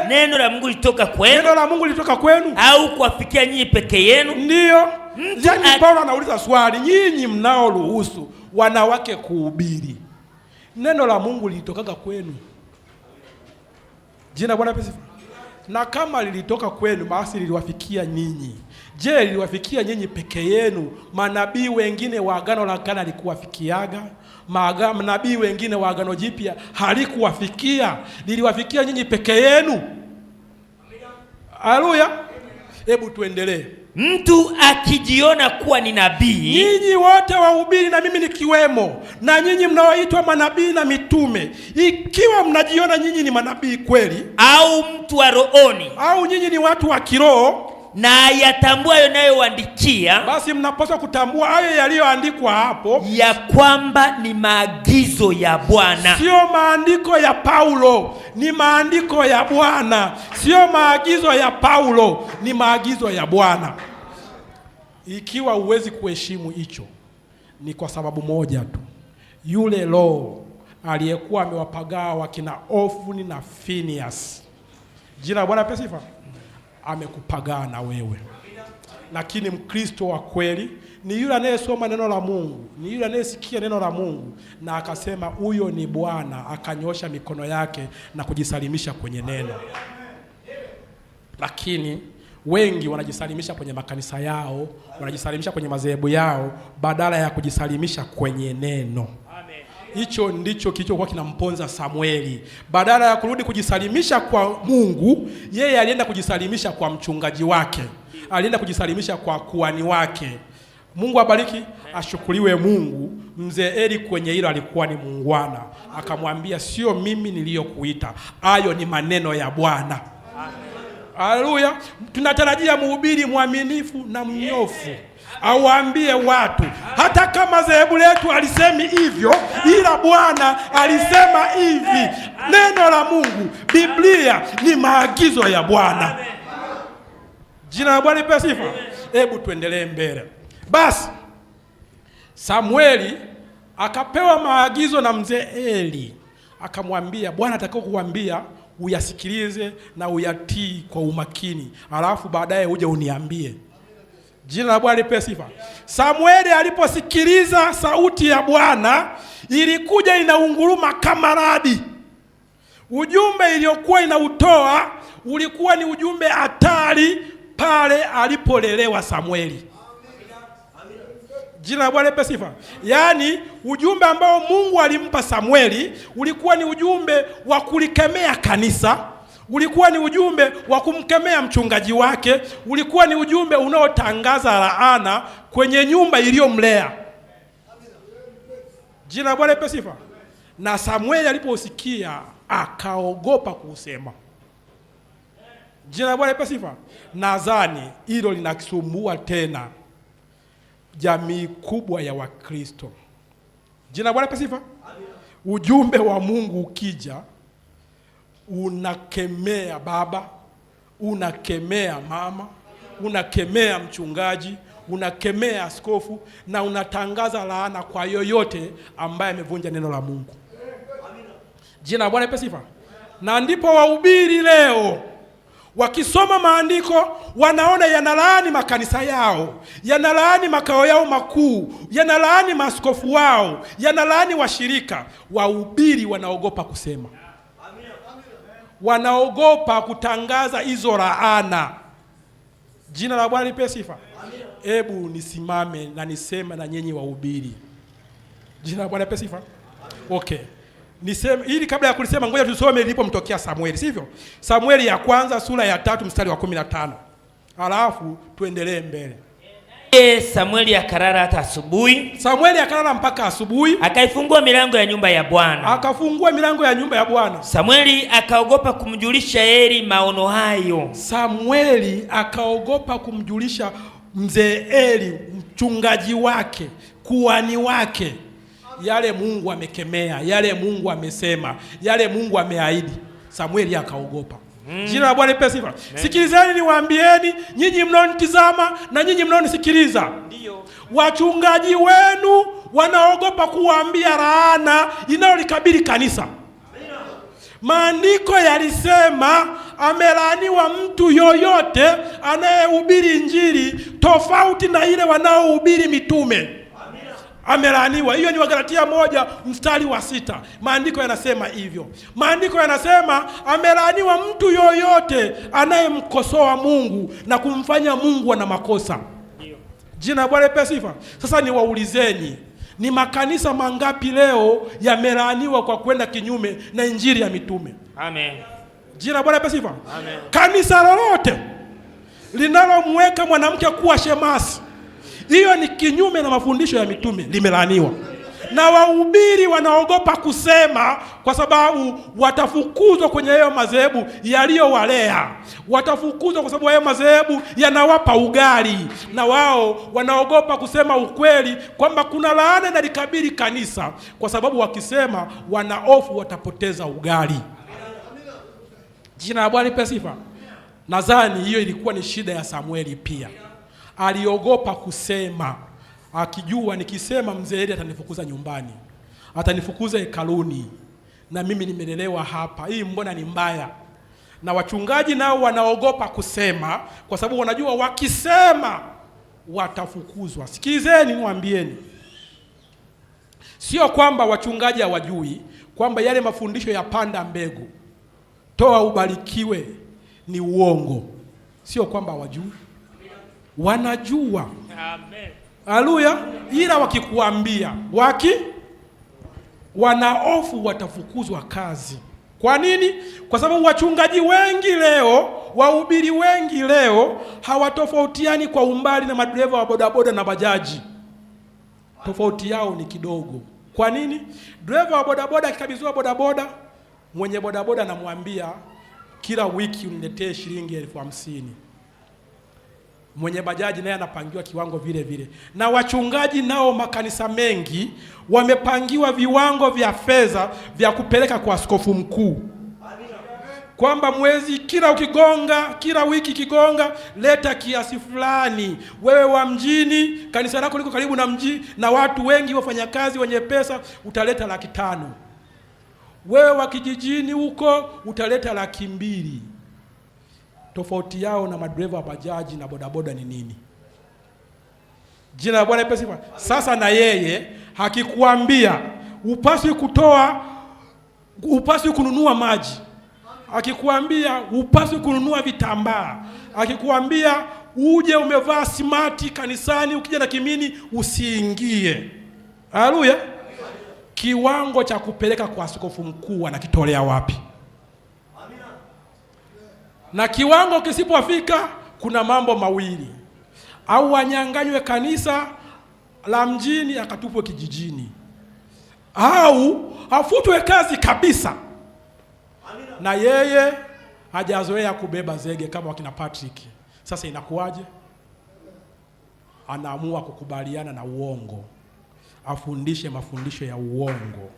Speaker 3: neno la Mungu litoka kwenu?
Speaker 2: Neno la Mungu litoka kwenu?
Speaker 3: Au kuwafikia nyinyi peke yenu?
Speaker 2: Ndio. Yaani Paulo anauliza swali, nyinyi mnaoruhusu wanawake kuhubiri, neno la Mungu lilitoka kwenu? Jina Bwana pesa. Na kama lilitoka kwenu, basi liliwafikia nyinyi. Je, liliwafikia nyinyi peke yenu? Manabii wengine wa Agano la Kale alikuwafikiaga? Manabii wengine wa Agano Jipya halikuwafikia? Liliwafikia nyinyi peke yenu? Haleluya. Hebu tuendelee.
Speaker 3: Mtu akijiona kuwa ni nabii,
Speaker 2: nyinyi wote wahubiri na mimi nikiwemo, na nyinyi mnaoitwa manabii na mitume, ikiwa mnajiona nyinyi ni manabii kweli,
Speaker 3: au mtu wa rohoni,
Speaker 2: au nyinyi ni watu wa kiroho,
Speaker 3: na yatambua yanayoandikia,
Speaker 2: basi mnapaswa kutambua hayo yaliyoandikwa hapo,
Speaker 3: ya kwamba ni maagizo ya Bwana.
Speaker 2: Sio maandiko ya Paulo, ni maandiko ya Bwana. Sio maagizo ya Paulo, ni maagizo ya Bwana. Ikiwa huwezi kuheshimu hicho, ni kwa sababu moja tu. Yule roho aliyekuwa amewapagaa wakina Ofni na Phineas, jina la Bwana pesifa, amekupagaa na wewe. Lakini Mkristo wa kweli ni yule anayesoma neno la Mungu, ni yule anayesikia neno la Mungu na akasema huyo ni Bwana, akanyosha mikono yake na kujisalimisha kwenye neno. Lakini wengi wanajisalimisha kwenye makanisa yao, wanajisalimisha kwenye madhehebu yao badala ya kujisalimisha kwenye neno. Hicho ndicho kilichokuwa kinamponza Samueli. Badala ya kurudi kujisalimisha kwa Mungu, yeye alienda kujisalimisha kwa mchungaji wake, alienda kujisalimisha kwa kuhani wake. Mungu abariki, ashukuriwe Mungu. Mzee Eli kwenye hilo alikuwa ni muungwana, akamwambia sio mimi niliyokuita, hayo ni maneno ya Bwana. Haleluya. Tunatarajia mhubiri mwaminifu na mnyofu awaambie watu, hata kama dhehebu letu alisemi hivyo, ila Bwana alisema hivi. Neno la Mungu, Biblia ni maagizo ya Bwana. Jina la Bwana lipewe sifa. Hebu tuendelee mbele. Basi Samueli akapewa maagizo na mzee Eli, akamwambia Bwana atakao kuambia uyasikilize na uyatii kwa umakini, alafu baadaye uje uniambie. Jina la Bwana lipewe sifa. Samueli aliposikiliza sauti ya Bwana, ilikuja inaunguruma kama radi. Ujumbe iliyokuwa inautoa ulikuwa ni ujumbe hatari pale alipolelewa Samueli. Jina la Bwana lipewe sifa. Yaani ujumbe ambao Mungu alimpa Samueli ulikuwa ni ujumbe wa kulikemea kanisa, ulikuwa ni ujumbe wa kumkemea mchungaji wake, ulikuwa ni ujumbe unaotangaza laana kwenye nyumba iliyomlea. Jina la Bwana lipewe sifa. Na Samueli aliposikia akaogopa kusema. Jina la Bwana lipewe sifa. Nadhani hilo linasumbua tena jamii kubwa ya Wakristo. Jina la Bwana lipewe sifa. Ujumbe wa Mungu ukija, unakemea baba, unakemea mama, unakemea mchungaji, unakemea askofu, na unatangaza laana kwa yoyote ambaye amevunja neno la Mungu. Jina la Bwana lipewe sifa. Na ndipo wahubiri leo wakisoma maandiko wanaona yanalaani makanisa yao, yanalaani makao yao makuu, yanalaani maaskofu wao, yanalaani washirika. Wahubiri wanaogopa kusema, wanaogopa kutangaza hizo laana. Jina la Bwana lipewe sifa. Hebu nisimame na niseme na nyinyi wahubiri. Jina la Bwana lipewe sifa. Okay. Niseme ili kabla ya kulisema ngoja tusome ilipomtokea Samueli, sivyo? Samueli ya kwanza sura ya 3 mstari wa 15. Alafu tuendelee mbele.
Speaker 3: Samueli akalala hata asubuhi.
Speaker 2: Samueli akalala mpaka asubuhi.
Speaker 3: Akaifungua milango ya nyumba ya Bwana.
Speaker 2: Akafungua milango ya nyumba ya Bwana.
Speaker 3: Samueli akaogopa kumjulisha Eli maono hayo.
Speaker 2: Samueli akaogopa kumjulisha mzee Eli, mchungaji wake, kuhani wake, yale Mungu amekemea, yale Mungu amesema, yale Mungu ameahidi. Samueli akaogopa. Jina la Bwana lipewe sifa. Sikilizeni niwaambieni, nyinyi mnaonitazama na nyinyi mnaonisikiliza. Ndio. Wachungaji wenu wanaogopa kuwaambia laana inayolikabili kanisa. Maandiko yalisema amelaaniwa mtu yoyote anayehubiri injili tofauti na ile wanaohubiri mitume. Amelaaniwa. Hiyo ni Wagalatia 1 mstari wa 6. Maandiko yanasema hivyo. Maandiko yanasema amelaaniwa mtu yoyote anayemkosoa Mungu na kumfanya Mungu ana makosa. Jina la Bwana lipewe sifa. Sasa niwaulizeni, ni makanisa mangapi leo yamelaaniwa kwa kwenda kinyume na injili ya mitume?
Speaker 3: Amen.
Speaker 2: Jina la Bwana lipewe sifa.
Speaker 3: Amen.
Speaker 2: Kanisa lolote linalomweka mwanamke kuwa shemasi. Hiyo ni kinyume na mafundisho ya mitume, limelaaniwa. Na wahubiri wanaogopa kusema kwa sababu watafukuzwa kwenye hayo madhehebu yaliyowalea. Watafukuzwa kwa sababu hayo madhehebu yanawapa ugali, na wao wanaogopa kusema ukweli kwamba kuna laana na likabili kanisa, kwa sababu wakisema wanaofu watapoteza ugali. Jina la Bwana lipe sifa. Nadhani hiyo ilikuwa ni shida ya Samueli pia. Aliogopa kusema, akijua nikisema mzee Eli atanifukuza nyumbani, atanifukuza hekaluni, na mimi nimelelewa hapa, hii mbona ni mbaya. Na wachungaji nao wanaogopa kusema kwa sababu wanajua wakisema watafukuzwa. Sikilizeni niwaambieni, sio kwamba wachungaji hawajui kwamba yale mafundisho ya panda mbegu, toa ubarikiwe, ni uongo. Sio kwamba hawajui, wanajua.
Speaker 3: Amen.
Speaker 2: Haleluya. Ila wakikuambia wanaofu watafukuzwa kazi. Kwa nini? Kwa sababu wachungaji wengi leo, wahubiri wengi leo hawatofautiani kwa umbali na madereva wa bodaboda na bajaji. Tofauti yao ni kidogo. Kwa nini? Dereva wa bodaboda akikabidhiwa bodaboda, mwenye bodaboda anamwambia kila wiki uniletee shilingi 50,000. Mwenye bajaji naye anapangiwa kiwango vile vile. Na wachungaji nao makanisa mengi wamepangiwa viwango vya fedha vya kupeleka kwa askofu mkuu. Kwamba mwezi kila wiki kigonga, leta kiasi fulani. Wewe wa mjini, kanisa lako liko karibu na mji na watu wengi wafanyakazi wenye pesa, utaleta 500,000. Wewe wa kijijini huko utaleta 200,000. Tofauti yao na madereva wa bajaji na bodaboda ni nini? Jina la Bwana lipe sifa. Sasa na yeye hakikuambia upaswi kununua maji, akikuambia upaswi kununua vitambaa, akikuambia uje umevaa smart kanisani, ukija na kimini usiingie. Haleluya. Kiwango cha kupeleka kwa askofu mkuu anakitolea wapi? Na kiwango kisipofika, kuna mambo mawili: au wanyanganywe kanisa la mjini akatupwe kijijini, au afutwe kazi kabisa. Na yeye hajazoea kubeba zege kama wakina Patrick. Sasa inakuwaje? Anaamua kukubaliana na uongo, afundishe mafundisho ya uongo.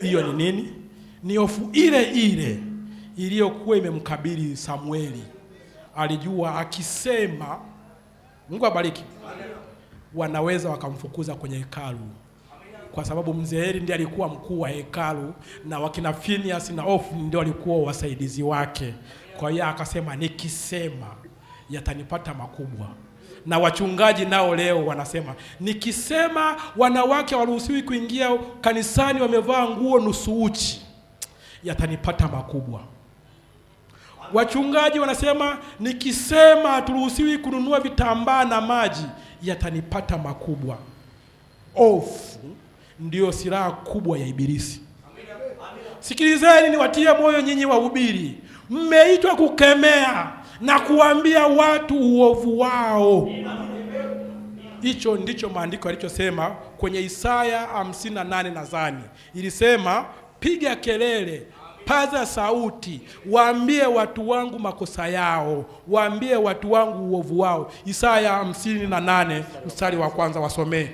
Speaker 2: Hiyo ni nini? Ni hofu ile ile iliyokuwa imemkabili Samueli. Alijua akisema, Mungu abariki, wanaweza wakamfukuza kwenye hekalu, kwa sababu mzee Eli ndiye alikuwa mkuu wa hekalu na wakina Phineas na Hofni ndio walikuwa wasaidizi wake. Kwa hiyo akasema nikisema yatanipata makubwa. Na wachungaji nao leo wanasema nikisema wanawake waruhusiwi kuingia kanisani wamevaa nguo nusu uchi, yatanipata makubwa. Wachungaji wanasema nikisema turuhusiwi kununua vitambaa na maji, yatanipata makubwa. Hofu ndio silaha kubwa ya Ibilisi. Sikilizeni niwatie moyo nyinyi wahubiri, mmeitwa kukemea na kuambia watu uovu wao. Hicho ndicho maandiko yalichosema kwenye Isaya 58 nadhani. Ilisema piga kelele, paza sauti, waambie watu wangu makosa yao, waambie watu wangu uovu wao. Isaya 58 mstari wa kwanza wasomee.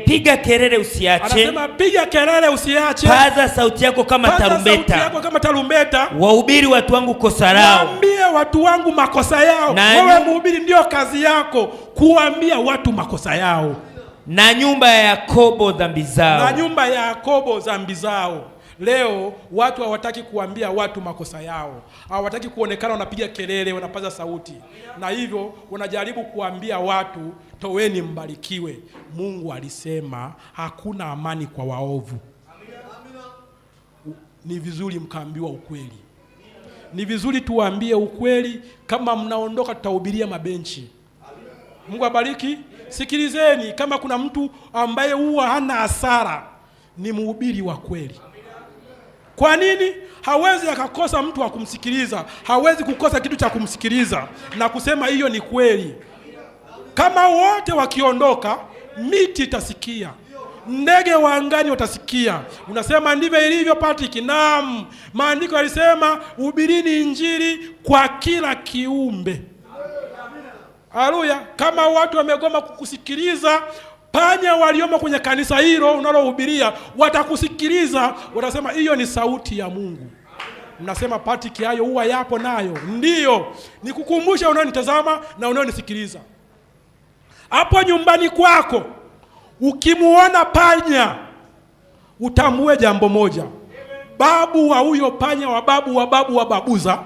Speaker 3: Piga kelele usiache.
Speaker 2: Anasema piga kelele usiache.
Speaker 3: Paza sauti yako kama tarumbeta.
Speaker 2: Sauti yako kama tarumbeta.
Speaker 3: Wahubiri watu wangu kosa lao.
Speaker 2: Waambie watu wangu makosa yao. Wewe mhubiri ndio kazi yako kuambia watu makosa yao.
Speaker 3: Na nyumba ya Yakobo dhambi zao.
Speaker 2: Na nyumba ya Yakobo dhambi zao. Leo watu hawataki kuambia watu makosa yao. Hawataki kuonekana wanapiga kelele, wanapaza sauti. Na hivyo wanajaribu kuambia watu toweni mbarikiwe. Mungu alisema hakuna amani kwa waovu. Ni vizuri mkaambiwa ukweli. Ni vizuri tuwaambie ukweli. Kama mnaondoka tutahubiria mabenchi. Mungu abariki. Sikilizeni, kama kuna mtu ambaye huwa hana hasara, ni mhubiri wa kweli. Kwa nini? Hawezi akakosa mtu wa kumsikiliza, hawezi kukosa kitu cha kumsikiliza na kusema hiyo ni kweli. Kama wote wakiondoka, miti itasikia, ndege wa angani watasikia. Unasema ndivyo ilivyo Patrick. Naam, maandiko yalisema hubirini injili kwa kila kiumbe. Haleluya. Kama watu wamegoma kukusikiliza, panya waliomo kwenye kanisa hilo unalohubiria watakusikiliza, watasema hiyo ni sauti ya Mungu. Mnasema Patrick, hayo huwa yapo nayo. Ndiyo, nikukumbusha unaonitazama na unaonisikiliza. Hapo nyumbani kwako ukimuona panya, utambue jambo moja. Babu wa huyo panya wa babu wa babuza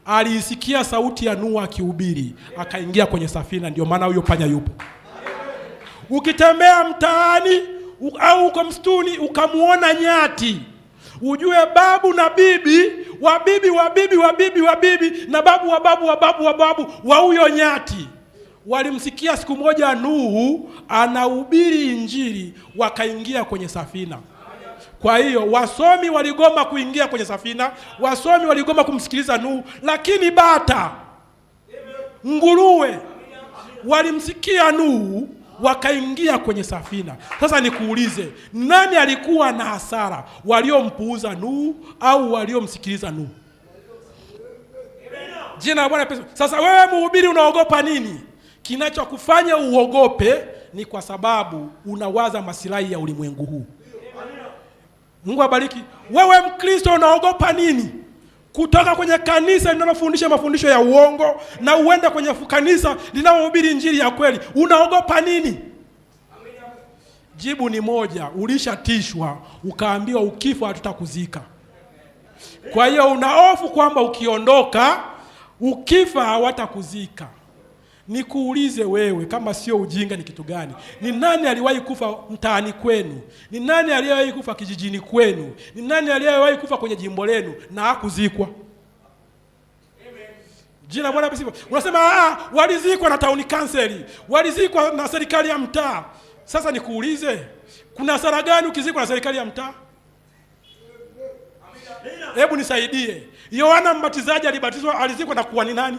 Speaker 2: aliisikia sauti ya Nuhu akihubiri, akaingia kwenye safina. Ndio maana huyo panya yupo. Ukitembea mtaani au uko msituni ukamuona nyati, ujue babu na bibi wa bibi na babu wa huyo nyati walimsikia siku moja Nuhu anahubiri injili, wakaingia kwenye safina. Kwa hiyo wasomi waligoma kuingia kwenye safina, wasomi waligoma kumsikiliza Nuhu, lakini bata, nguruwe walimsikia Nuhu wakaingia kwenye safina. Sasa nikuulize, nani alikuwa na hasara? Waliompuuza Nuhu au waliomsikiliza Nuhu? Jina la Bwana pesa. Sasa wewe mhubiri unaogopa nini? Kinachokufanya uogope ni kwa sababu unawaza masilahi ya ulimwengu huu. Mungu abariki. Wewe Mkristo unaogopa nini? Kutoka kwenye kanisa linalofundisha mafundisho ya uongo na uende kwenye kanisa linalohubiri injili ya kweli. Unaogopa nini? Jibu ni moja, ulishatishwa ukaambiwa ukifa hatutakuzika. Kwa hiyo unahofu kwamba ukiondoka, ukifa hawatakuzika. Nikuulize wewe, kama sio ujinga ni kitu gani? Ni nani aliwahi kufa mtaani kwenu? Ni nani aliyewahi kufa kijijini kwenu? Ni nani aliyewahi kufa kwenye jimbo lenu na hakuzikwa? Jina Bwana pesipo. Unasema walizikwa na town council, walizikwa na serikali ya mtaa. Sasa nikuulize, kuna hasara gani ukizikwa na serikali ya mtaa? Hebu nisaidie. Yohana Mbatizaji alibatizwa, alizikwa na kuhani nani?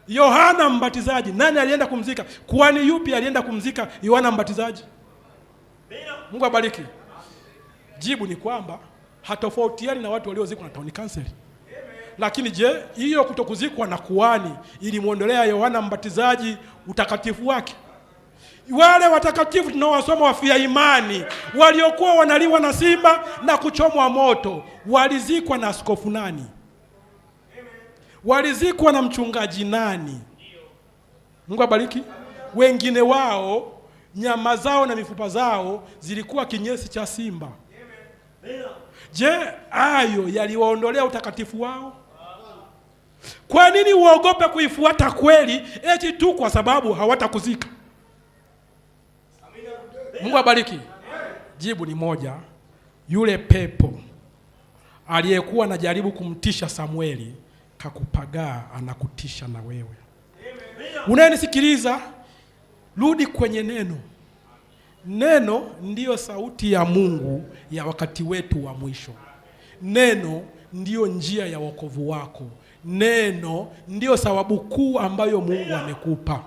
Speaker 2: Yohana Mbatizaji. Nani alienda kumzika? Kuhani yupi alienda kumzika Yohana Mbatizaji? Mungu abariki. Jibu ni kwamba hatofautiani na watu waliozikwa na town council. Lakini je, hiyo kutokuzikwa na kuhani ilimuondolea Yohana Mbatizaji utakatifu wake? Wale watakatifu tunaowasoma wafia imani waliokuwa wanaliwa na simba na kuchomwa moto, walizikwa na askofu nani? Walizikwa na mchungaji nani? Mungu abariki. Wengine wao nyama zao na mifupa zao zilikuwa kinyesi cha simba. Je, hayo yaliwaondolea utakatifu wao? Kwa nini uogope kuifuata kweli eti tu kwa sababu hawatakuzika? Mungu abariki. Jibu ni moja. Yule pepo aliyekuwa anajaribu kumtisha Samueli kakupagaa, anakutisha na wewe. Unayenisikiliza, rudi kwenye neno. Neno ndiyo sauti ya Mungu ya wakati wetu wa mwisho. Neno ndiyo njia ya wokovu wako. Neno ndiyo sababu kuu ambayo Mungu amekupa.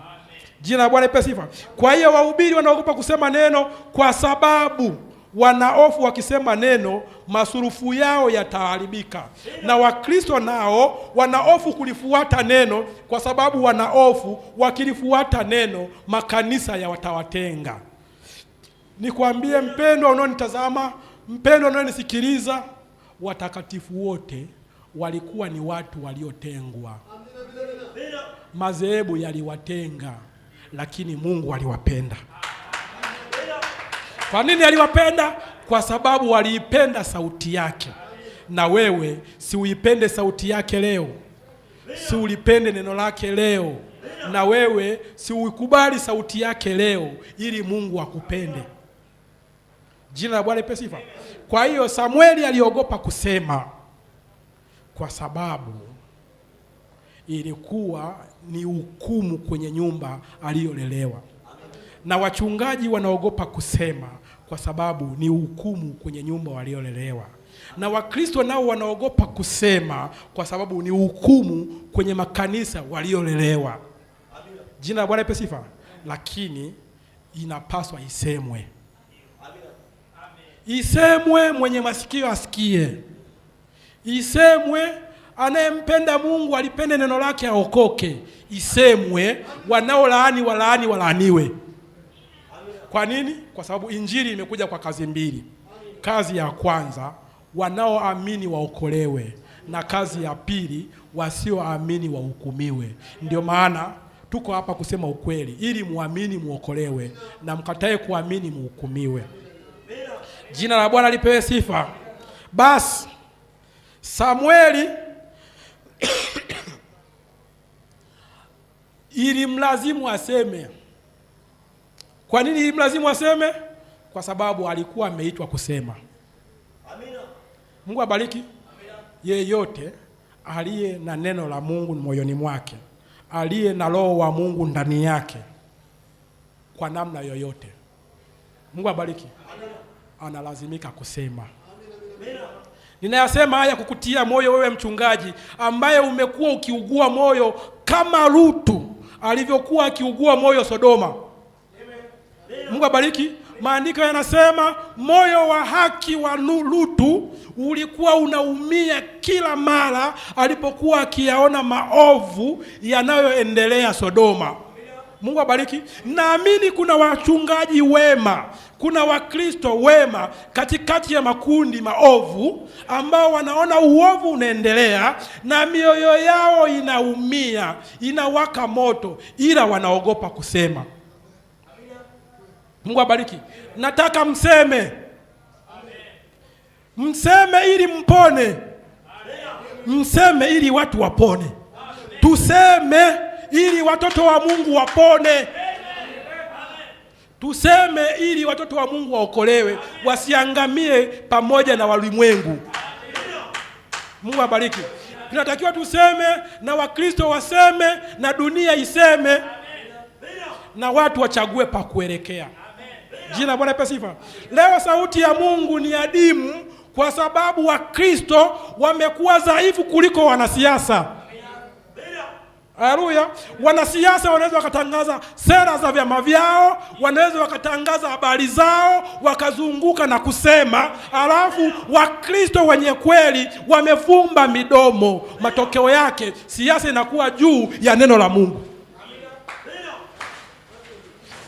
Speaker 2: Jina la Bwana lipewe sifa. Kwa hiyo wahubiri wanaogopa kusema neno kwa sababu wanaofu wakisema neno masurufu yao yataharibika. Na Wakristo nao wanaofu kulifuata neno kwa sababu wanaofu wakilifuata neno makanisa ya watawatenga. Nikwambie mpendwa unaonitazama, mpendwa unaonisikiliza, watakatifu wote walikuwa ni watu waliotengwa. Madhehebu yaliwatenga, lakini Mungu aliwapenda. Kwa nini aliwapenda? Kwa sababu waliipenda sauti yake. Na wewe si uipende sauti yake leo, si ulipende neno lake leo, na wewe si uikubali sauti yake leo ili Mungu akupende. Jina la Bwana lipewe sifa. Kwa hiyo Samueli aliogopa kusema kwa sababu ilikuwa ni hukumu kwenye nyumba aliyolelewa. Na wachungaji wanaogopa kusema kwa sababu ni hukumu kwenye nyumba waliolelewa. na Wakristo nao wanaogopa kusema kwa sababu ni hukumu kwenye makanisa waliolelewa. Jina la Bwana lipe sifa. Lakini inapaswa isemwe. Isemwe, mwenye masikio asikie. Isemwe, anayempenda Mungu alipende neno lake aokoke. Isemwe, wanaolaani walaani walaaniwe. Kwa nini? Kwa sababu injili imekuja kwa kazi mbili. Kazi ya kwanza, wanaoamini waokolewe, na kazi ya pili, wasioamini wahukumiwe. Ndio maana tuko hapa kusema ukweli, ili muamini muokolewe na mkatae kuamini muhukumiwe. Jina la Bwana lipewe sifa. Basi Samueli ilimlazimu aseme. Kwa nini ilimlazimu aseme? Kwa sababu alikuwa ameitwa kusema. Amina. Mungu abariki. Amina. Yeyote aliye na neno la Mungu moyoni mwake, aliye na roho wa Mungu ndani yake, kwa namna yoyote, Mungu abariki, analazimika kusema. Amina. Ninayasema haya kukutia moyo wewe mchungaji ambaye umekuwa ukiugua moyo kama Lutu alivyokuwa akiugua moyo Sodoma. Mungu abariki. Maandiko yanasema moyo wa haki wa Lutu ulikuwa unaumia kila mara alipokuwa akiyaona maovu yanayoendelea Sodoma. Mungu abariki. Naamini kuna wachungaji wema, kuna Wakristo wema katikati ya makundi maovu ambao wanaona uovu unaendelea na mioyo yao inaumia, inawaka moto, ila wanaogopa kusema. Mungu abariki. Nataka mseme. Mseme ili mpone. Mseme ili watu wapone. Tuseme ili watoto wa Mungu wapone. Tuseme ili watoto wa Mungu waokolewe, wasiangamie pamoja na walimwengu. Mungu abariki. Tunatakiwa tuseme na Wakristo waseme na dunia iseme na watu wachague pa kuelekea. Jina Bwana lipe sifa. Leo sauti ya Mungu ni adimu kwa sababu Wakristo wamekuwa dhaifu kuliko wanasiasa. Haleluya. Wanasiasa wanaweza wakatangaza sera za vyama vyao, wanaweza wakatangaza habari zao, wakazunguka na kusema, alafu Wakristo wenye kweli wamefumba midomo. Matokeo yake siasa inakuwa juu ya neno la Mungu.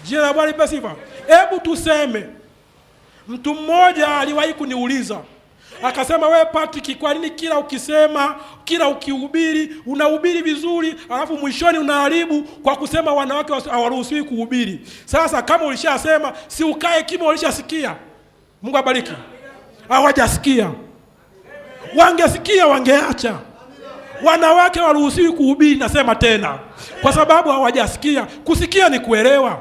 Speaker 2: Jina la Bwana lipe sifa. Hebu tuseme. Mtu mmoja aliwahi kuniuliza, akasema, wewe Patrick, kwa nini kila ukisema, kila ukihubiri, unahubiri vizuri, alafu mwishoni unaharibu kwa kusema wanawake hawaruhusiwi kuhubiri? Sasa kama ulishasema, si ukae kima ulishasikia? Mungu abariki. Hawajasikia. Wangesikia wangeacha. Wanawake hawaruhusiwi kuhubiri, nasema tena, kwa sababu hawajasikia. Kusikia ni kuelewa.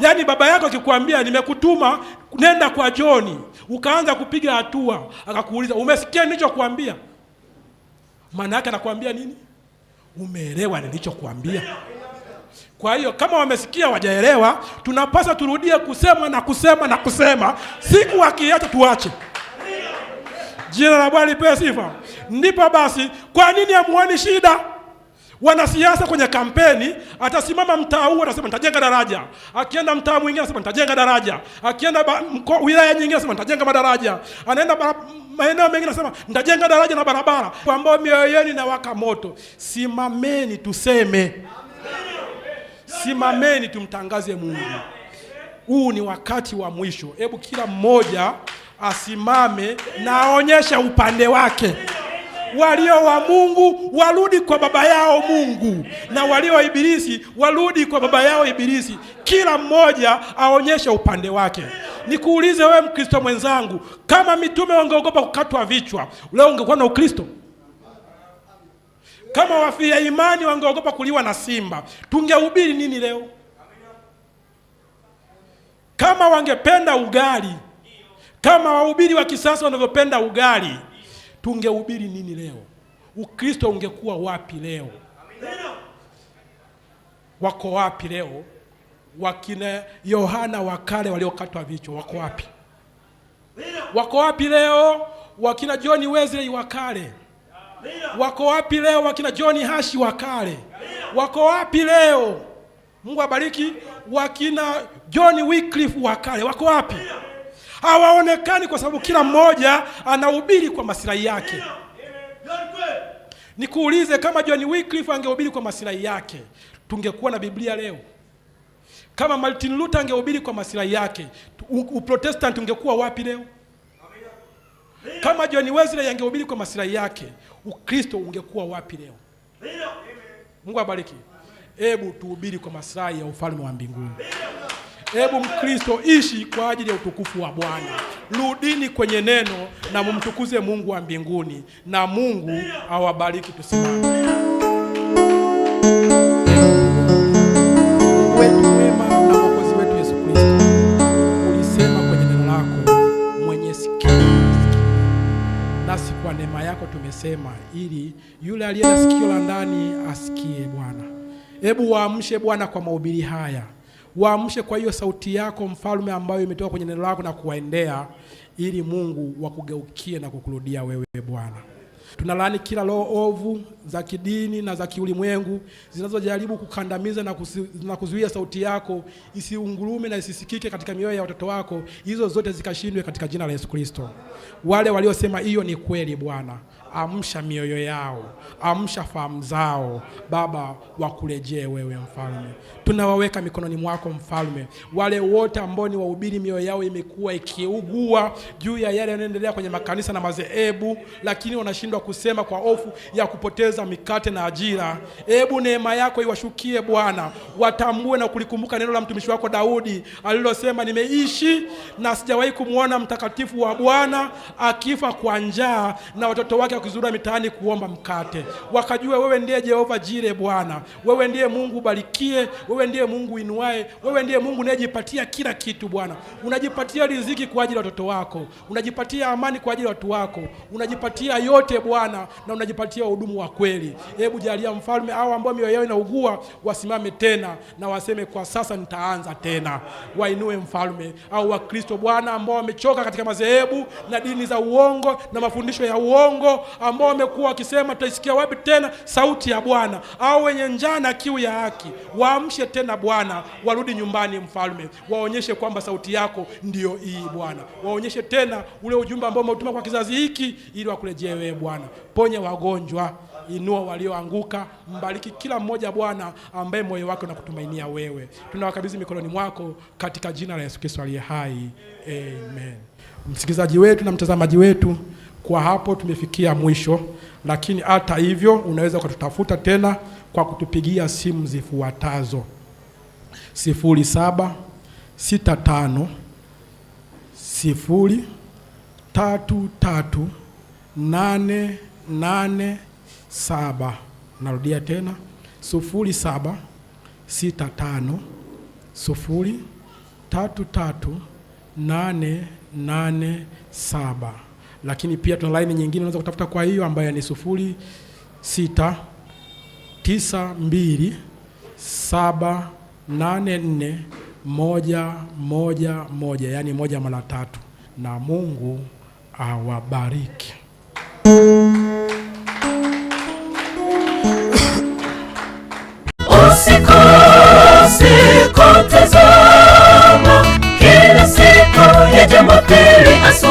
Speaker 2: Yaani baba yako akikwambia nimekutuma nenda kwa John, ukaanza kupiga hatua, akakuuliza umesikia nilichokuambia? Maana yake anakuambia nini? Umeelewa nilichokuambia? Kwa hiyo kama wamesikia wajaelewa, tunapaswa turudie kusema na kusema na kusema, siku wakiacha tuache. Jina la Bwana lipewe sifa. Ndipo basi, kwa nini hamuoni shida? Wanasiasa kwenye kampeni, atasimama mtaa huu atasema nitajenga daraja, akienda mtaa mwingine anasema nitajenga daraja, akienda wilaya nyingine anasema nitajenga madaraja, anaenda maeneo mengine anasema nitajenga daraja na barabara, ambao mioyo yenu inawaka moto. Simameni tuseme. Simameni tumtangaze Mungu. Huu ni wakati wa mwisho. Hebu kila mmoja asimame na aonyeshe upande wake. Walio wa Mungu warudi kwa baba yao Mungu, na walio wa Ibilisi warudi kwa baba yao Ibilisi. Kila mmoja aonyeshe upande wake. Nikuulize wewe Mkristo mwenzangu, kama mitume wangeogopa kukatwa vichwa, leo ungekuwa na Ukristo? Kama wafia imani wangeogopa kuliwa na simba, tungehubiri nini leo? Kama wangependa ugali, kama wahubiri wa kisasa wanavyopenda ugali, tungehubiri nini leo? Ukristo ungekuwa wapi leo? Wako wapi leo wakina Yohana wa kale waliokatwa vichwa? Wako wapi? Wako wapi leo wakina John Wesley wa kale wako wapi leo? Wakina John Hashi wa kale wako wapi leo? Mungu abariki. Wakina John Wycliffe wa kale wako wapi? Hawaonekani kwa sababu kila mmoja anahubiri kwa maslahi yake. Nikuulize, kama John Wycliffe angehubiri kwa maslahi yake, tungekuwa na Biblia leo? Kama Martin Luther angehubiri kwa maslahi yake, Uprotestanti ungekuwa wapi leo? Kama John Wesley angehubiri kwa maslahi yake, Ukristo ungekuwa wapi leo? Mungu abariki. Hebu tuhubiri kwa maslahi ya ufalme wa mbinguni. Hebu Mkristo ishi kwa ajili ya utukufu wa Bwana. Rudini kwenye neno na mumtukuze Mungu wa mbinguni, na Mungu awabariki. Tusimame. Wetu mwema na Mwokozi wetu Yesu Kristo, ulisema kwenye neno lako, mwenye sikio nasi kwa neema yako tumesema, ili yule aliye na sikio la ndani asikie. Bwana, hebu waamshe Bwana kwa mahubiri haya. Waamshe kwa hiyo sauti yako mfalme, ambayo imetoka kwenye neno lako na kuwaendea, ili Mungu wakugeukie na kukurudia wewe Bwana. Tunalaani kila roho ovu za kidini na za kiulimwengu zinazojaribu kukandamiza na kuzuia sauti yako isiungurume na isisikike katika mioyo ya watoto wako. Hizo zote zikashindwe katika jina la Yesu Kristo. Wale waliosema hiyo ni kweli Bwana, amsha mioyo yao, amsha fahamu zao Baba, wakurejee wewe mfalme. Tunawaweka mikononi mwako mfalme, wale wote ambao ni wahubiri, mioyo yao imekuwa ikiugua juu ya yale yanayoendelea kwenye makanisa na madhehebu, lakini wanashindwa kusema kwa hofu ya kupoteza mikate na ajira. Hebu neema yako iwashukie Bwana, watambue na kulikumbuka neno la mtumishi wako Daudi alilosema, nimeishi na sijawahi kumwona mtakatifu wa Bwana akifa kwa njaa na watoto wake wakizurura mitaani kuomba mkate. Wakajua wewe ndiye Jehova Jire Bwana, wewe ndiye Mungu barikie, wewe ndiye Mungu inuae, wewe ndiye Mungu unayejipatia kila kitu Bwana. Unajipatia riziki kwa ajili ya watoto wako, unajipatia amani kwa ajili ya watu wako, unajipatia yote Bwana, na unajipatia hudumu wa kweli. Hebu jalia mfalme, hao ambao mioyo yao inaugua wasimame tena na waseme, kwa sasa nitaanza tena. Wainue mfalme au Wakristo Bwana ambao wamechoka katika madhehebu na dini za uongo na mafundisho ya uongo, ambao wamekuwa wakisema tutaisikia wapi tena sauti ya Bwana, au wenye njaa na kiu ya haki, waamshe tena Bwana, warudi nyumbani mfalme, waonyeshe kwamba sauti yako ndio hii Bwana. Waonyeshe tena ule ujumbe ambao umetuma kwa kizazi hiki, ili wakurejee wewe Bwana. Ponya wagonjwa, inua walioanguka, mbariki kila mmoja Bwana ambaye moyo wake unakutumainia wewe. Tunawakabidhi mikononi mwako katika jina la Yesu Kristo aliye hai. Amen. Msikilizaji wetu na mtazamaji wetu, kwa hapo tumefikia mwisho, lakini hata hivyo unaweza kututafuta tena kwa kutupigia simu zifuatazo: 0765 033 887. Narudia tena 0765 033 887. Lakini pia tuna line nyingine unaweza kutafuta kwa hiyo, ambayo ni 0692 784 111, yani 1 mara 3. Na Mungu awabariki.
Speaker 1: Usikose kutazama kila siku ya Jumapili asubuhi.